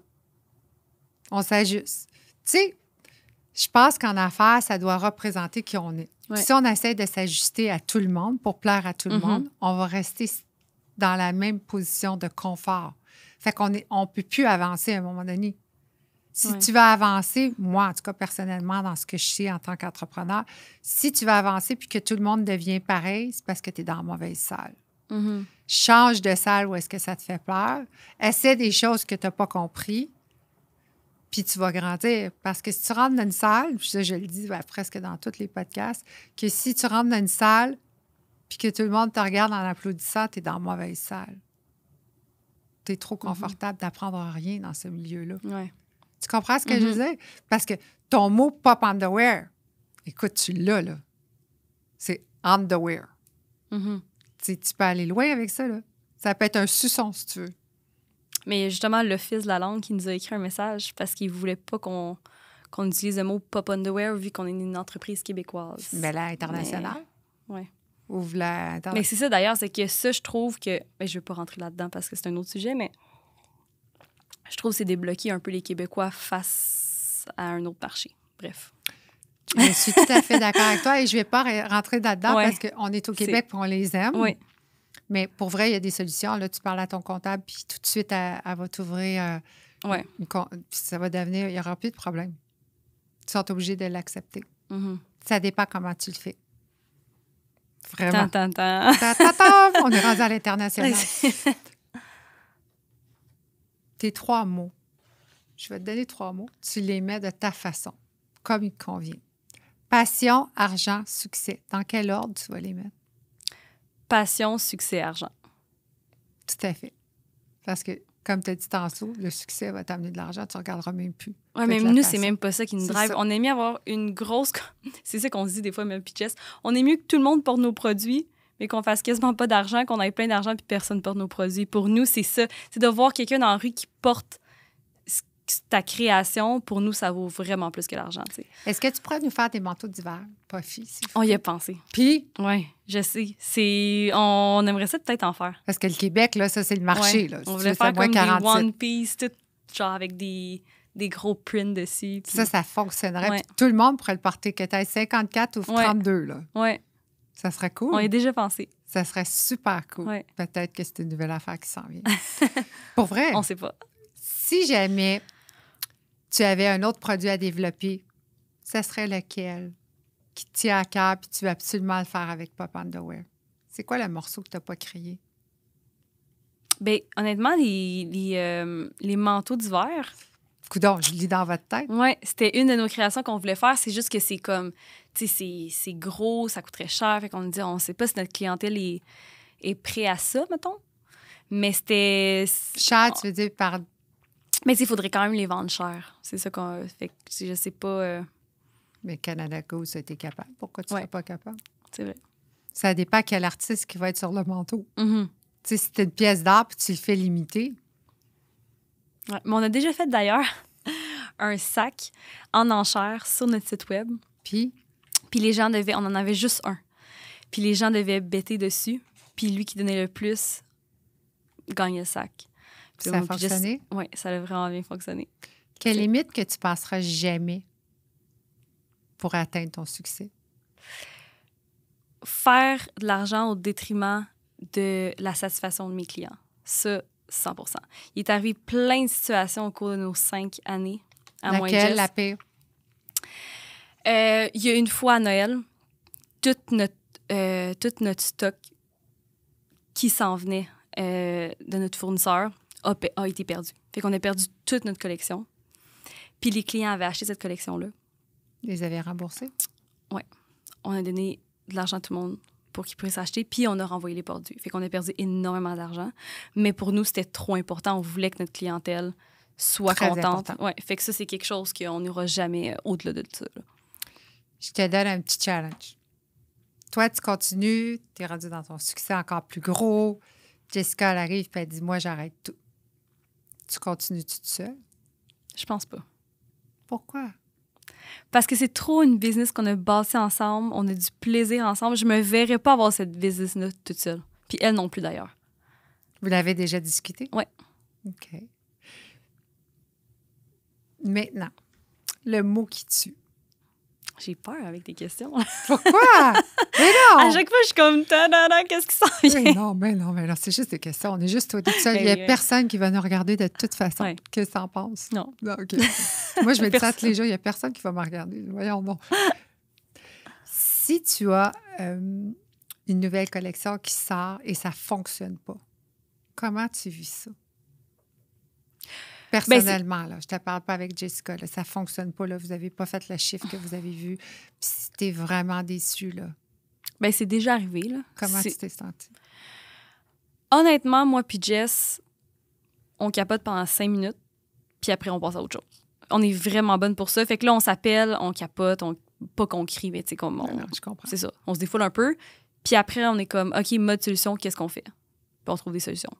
Speaker 1: On s'ajuste. Tu sais, je pense qu'en affaires, ça doit représenter qui on est.
Speaker 2: Ouais.
Speaker 1: Si on essaie de s'ajuster à tout le monde pour plaire à tout le monde, on va rester dans la même position de confort. Fait qu'on on peut plus avancer à un moment donné. Si tu vas avancer, moi, en tout cas, personnellement, dans ce que je sais en tant qu'entrepreneur, si tu vas avancer puis que tout le monde devient pareil, c'est parce que tu es dans la mauvaise salle. Change de salle où est-ce que ça te fait peur. Essaie des choses que tu n'as pas compris, puis tu vas grandir. Parce que si tu rentres dans une salle, puis ça, je le dis presque dans tous les podcasts, que si tu rentres dans une salle puis que tout le monde te regarde en applaudissant, tu es dans la mauvaise salle. Tu es trop confortable d'apprendre rien dans ce milieu-là.
Speaker 2: Ouais.
Speaker 1: Tu comprends ce que je veux dire? Parce que ton mot « pop underwear », écoute, tu l'as, là. C'est « underwear ». Tu peux aller loin avec ça, là. Ça peut être un suçon, si tu veux.
Speaker 2: Mais justement, l'Office de la langue qui nous a écrit un message parce qu'il ne voulait pas qu'on utilise le mot « pop underwear » vu qu'on est une entreprise québécoise.
Speaker 1: Mais là, internationale.
Speaker 2: Oui.
Speaker 1: Ouvre la internationale.
Speaker 2: Mais c'est ça, d'ailleurs, c'est que ça, je trouve que... Mais je ne veux pas rentrer là-dedans parce que c'est un autre sujet, mais je trouve que c'est débloquer un peu les Québécois face à un autre marché. Bref.
Speaker 1: Je suis tout à fait d'accord avec toi et je ne vais pas rentrer là-dedans parce qu'on est au Québec et on les aime.
Speaker 2: Oui.
Speaker 1: Mais pour vrai, il y a des solutions. Là, tu parles à ton comptable puis tout de suite, elle va t'ouvrir. Ça va devenir... Il n'y aura plus de problème. Ils sont obligés de l'accepter. Ça dépend comment tu le fais. Vraiment. On est rendu à l'international. Tes 3 mots. Je vais te donner 3 mots. Tu les mets de ta façon, comme il te convient. Passion, argent, succès. Dans quel ordre tu vas les mettre?
Speaker 2: Passion, succès, argent.
Speaker 1: Tout à fait. Parce que, comme tu as dit tantôt, le succès va t'amener de l'argent, tu ne regarderas même plus.
Speaker 2: Oui, mais nous, c'est même pas ça qui nous drive. On est mieux avoir une grosse... C'est ça qu'on se dit des fois, même Pitches. On est mieux que tout le monde porte nos produits, mais qu'on fasse quasiment pas d'argent, qu'on ait plein d'argent puis personne porte nos produits. Pour nous, c'est ça. C'est de voir quelqu'un dans la rue qui porte ta création. Pour nous, ça vaut vraiment plus que l'argent. T'sais.
Speaker 1: Est-ce que tu pourrais nous faire des manteaux d'hiver, Puffy?
Speaker 2: On y a pensé.
Speaker 1: Puis?
Speaker 2: Oui, je sais. On aimerait ça peut-être en faire.
Speaker 1: Parce que le Québec, là, ça, c'est le marché. Là.
Speaker 2: On voulait faire comme des One Piece, tout genre avec des gros prints dessus. Puis...
Speaker 1: Ça fonctionnerait. Puis tout le monde pourrait le porter, que tu aies 54 ou 32. Là.
Speaker 2: Oui.
Speaker 1: Ça serait cool.
Speaker 2: On y a déjà pensé.
Speaker 1: Ça serait super cool.
Speaker 2: Ouais.
Speaker 1: Peut-être que c'est une nouvelle affaire qui s'en vient. Pour vrai.
Speaker 2: On sait pas.
Speaker 1: Si jamais tu avais un autre produit à développer, ça serait lequel qui te tient à cœur et tu veux absolument le faire avec Pop Underwear? C'est quoi le morceau que tu n'as pas créé?
Speaker 2: Bien, honnêtement, les manteaux d'hiver...
Speaker 1: Coudon, je lis dans votre tête.
Speaker 2: Oui, c'était une de nos créations qu'on voulait faire. C'est juste que c'est comme, tu sais, c'est gros, ça coûterait cher. Fait qu'on dit, on ne sait pas si notre clientèle est prêt à ça, mettons. Mais c'était...
Speaker 1: Cher, tu veux dire par...
Speaker 2: Mais il faudrait quand même les vendre cher. C'est ça qu'on... Fait que je sais pas...
Speaker 1: Mais Canada Goose a été capable. Pourquoi tu ne serais pas capable?
Speaker 2: C'est vrai.
Speaker 1: Ça dépend quel artiste qui va être sur le manteau.
Speaker 2: Tu
Speaker 1: sais, si tu une pièce d'art puis tu le fais limiter...
Speaker 2: Ouais. Mais on a déjà fait d'ailleurs un sac en enchère sur notre site web.
Speaker 1: Puis
Speaker 2: les gens devaient... On en avait juste un. Puis les gens devaient bêter dessus. Puis lui qui donnait le plus gagnait le sac. Puis
Speaker 1: ça a fonctionné?
Speaker 2: Oui, ça a vraiment bien fonctionné.
Speaker 1: Quelle limite que tu passeras jamais pour atteindre ton succès?
Speaker 2: Faire de l'argent au détriment de la satisfaction de mes clients. Ça, 100%. Il est arrivé plein de situations au cours de nos 5 années à
Speaker 1: Laquelle, la pire?
Speaker 2: Il y a une fois à Noël, tout notre stock qui s'en venait de notre fournisseur a été perdu. Fait qu'on a perdu toute notre collection. Puis les clients avaient acheté cette collection-là.
Speaker 1: Ils les avaient remboursés?
Speaker 2: Oui. On a donné de l'argent à tout le monde pour qu'ils puissent acheter, puis on a renvoyé les produits. Fait qu'on a perdu énormément d'argent. Mais pour nous, c'était trop important. On voulait que notre clientèle soit
Speaker 1: Très
Speaker 2: contente.
Speaker 1: important.
Speaker 2: Ouais. Fait que ça, c'est quelque chose qu'on n'aura jamais au-delà de ça. Là.
Speaker 1: Je te donne un petit challenge. Toi, tu continues, tu es rendu dans ton succès encore plus gros. Jessica, elle arrive et elle dit, moi, j'arrête tout. Tu continues toute seule?
Speaker 2: Je pense pas.
Speaker 1: Pourquoi?
Speaker 2: Parce que c'est trop une business qu'on a bâtie ensemble. On a du plaisir ensemble. Je me verrais pas avoir cette business-là toute seule. Puis elle non plus, d'ailleurs.
Speaker 1: Vous l'avez déjà discuté?
Speaker 2: Oui.
Speaker 1: OK. Maintenant, le mot qui tue.
Speaker 2: J'ai peur avec tes questions.
Speaker 1: Pourquoi? Mais non!
Speaker 2: À chaque fois, je suis comme, qu'est-ce qui s'en vient?
Speaker 1: Mais non, c'est juste des questions. On est juste tout seul. Il n'y a
Speaker 2: Oui.
Speaker 1: personne qui va nous regarder de toute façon.
Speaker 2: Ouais.
Speaker 1: Qu'est-ce que tu en penses?
Speaker 2: Non.
Speaker 1: OK. Moi, je me dis ça tous les jours. Il n'y a personne qui va me regarder. Voyons donc. Si tu as une nouvelle collection qui sort et ça ne fonctionne pas, comment tu vis ça? Personnellement, là, je ne te parle pas avec Jessica. Là, ça ne fonctionne pas. Là, vous n'avez pas fait le chiffre que vous avez vu. Puis si tu es vraiment déçu, là,
Speaker 2: Ben, c'est déjà arrivé. Là.
Speaker 1: comment tu t'es sentie?
Speaker 2: Honnêtement, moi puis Jess, on capote pendant 5 minutes, puis après, on passe à autre chose. On est vraiment bonne pour ça. Fait que là, on s'appelle, on capote, pas qu'on crie, mais tu sais, comme
Speaker 1: Non, je comprends.
Speaker 2: c'est ça. On se défoule un peu, puis après, on est comme, OK, mode solution, qu'est-ce qu'on fait? Puis on trouve des solutions.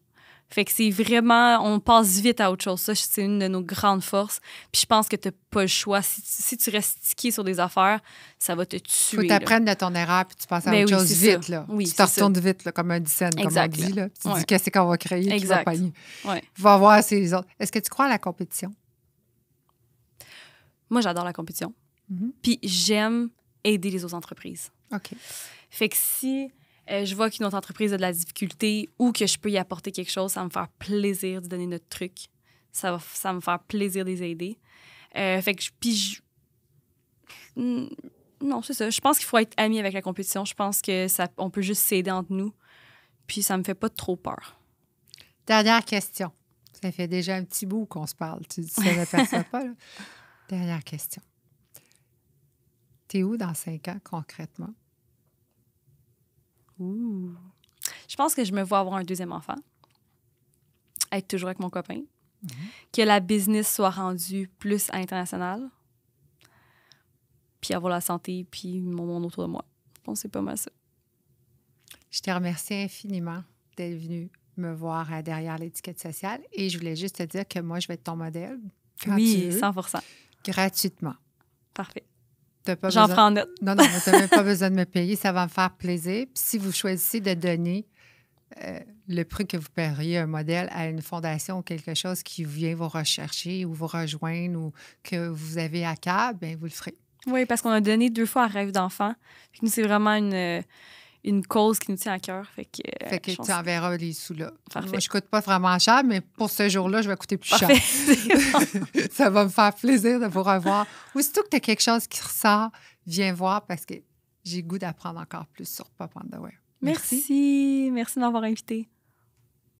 Speaker 2: Fait que c'est vraiment, on passe vite à autre chose. Ça, c'est une de nos grandes forces. Puis je pense que tu n'as pas le choix. Si tu restes stické sur des affaires, ça va te tuer.
Speaker 1: Faut t'apprendre de ton erreur puis tu passes à
Speaker 2: Ben
Speaker 1: autre
Speaker 2: oui,
Speaker 1: chose
Speaker 2: c'est
Speaker 1: vite.
Speaker 2: ça.
Speaker 1: Là.
Speaker 2: Oui,
Speaker 1: tu te
Speaker 2: c'est
Speaker 1: retournes vite, là, comme un dixaine, comme on
Speaker 2: Exact,
Speaker 1: dit. Là. Tu
Speaker 2: Ouais.
Speaker 1: dis qu'est-ce qu'on va créer, qui va
Speaker 2: Exact.
Speaker 1: pogner.
Speaker 2: Ouais.
Speaker 1: Va voir ces autres. Est-ce que tu crois à la compétition?
Speaker 2: Moi, j'adore la compétition.
Speaker 1: Mhm.
Speaker 2: Puis j'aime aider les autres entreprises.
Speaker 1: OK.
Speaker 2: Fait que si je vois qu'une autre entreprise a de la difficulté ou que je peux y apporter quelque chose, ça va me faire plaisir de donner notre truc. Ça va me faire plaisir de les aider. Fait que non, c'est ça. Je pense qu'il faut être ami avec la compétition. Je pense que on peut juste s'aider entre nous. Puis ça me fait pas trop peur.
Speaker 1: Dernière question. Ça fait déjà un petit bout qu'on se parle. Tu ne m'aperçois pas, là? Dernière question. T'es où dans 5 ans, concrètement?
Speaker 2: Ouh. Je pense que je me vois avoir un deuxième enfant, être toujours avec mon copain, que la business soit rendue plus internationale, puis avoir la santé, puis mon monde autour de moi. Je pense que c'est pas mal ça.
Speaker 1: Je te remercie infiniment d'être venu me voir derrière l'étiquette sociale et je voulais juste te dire que moi, je vais être ton modèle. Quand
Speaker 2: Oui,
Speaker 1: tu veux,
Speaker 2: 100%.
Speaker 1: gratuitement.
Speaker 2: Parfait.
Speaker 1: J'en
Speaker 2: prends note.
Speaker 1: Non, mais tu n'as même pas besoin de me payer. Ça va me faire plaisir. Puis si vous choisissez de donner le prix que vous paieriez un modèle à une fondation ou quelque chose qui vient vous rechercher ou vous rejoindre ou que vous avez à cœur, bien, vous le ferez.
Speaker 2: Oui, parce qu'on a donné 2 fois à Rêve d'enfant. Fait que nous, c'est vraiment une cause qui nous tient à cœur. Fait que
Speaker 1: tu enverras les sous là.
Speaker 2: Parfait.
Speaker 1: Moi, je ne coûte pas vraiment cher, mais pour ce jour-là, je vais coûter plus
Speaker 2: Parfait.
Speaker 1: cher. Ça va me faire plaisir de vous revoir. Aussitôt que tu as quelque chose qui ressort, viens voir parce que j'ai le goût d'apprendre encore plus sur Pop Underwear.
Speaker 2: Merci de m'avoir invité.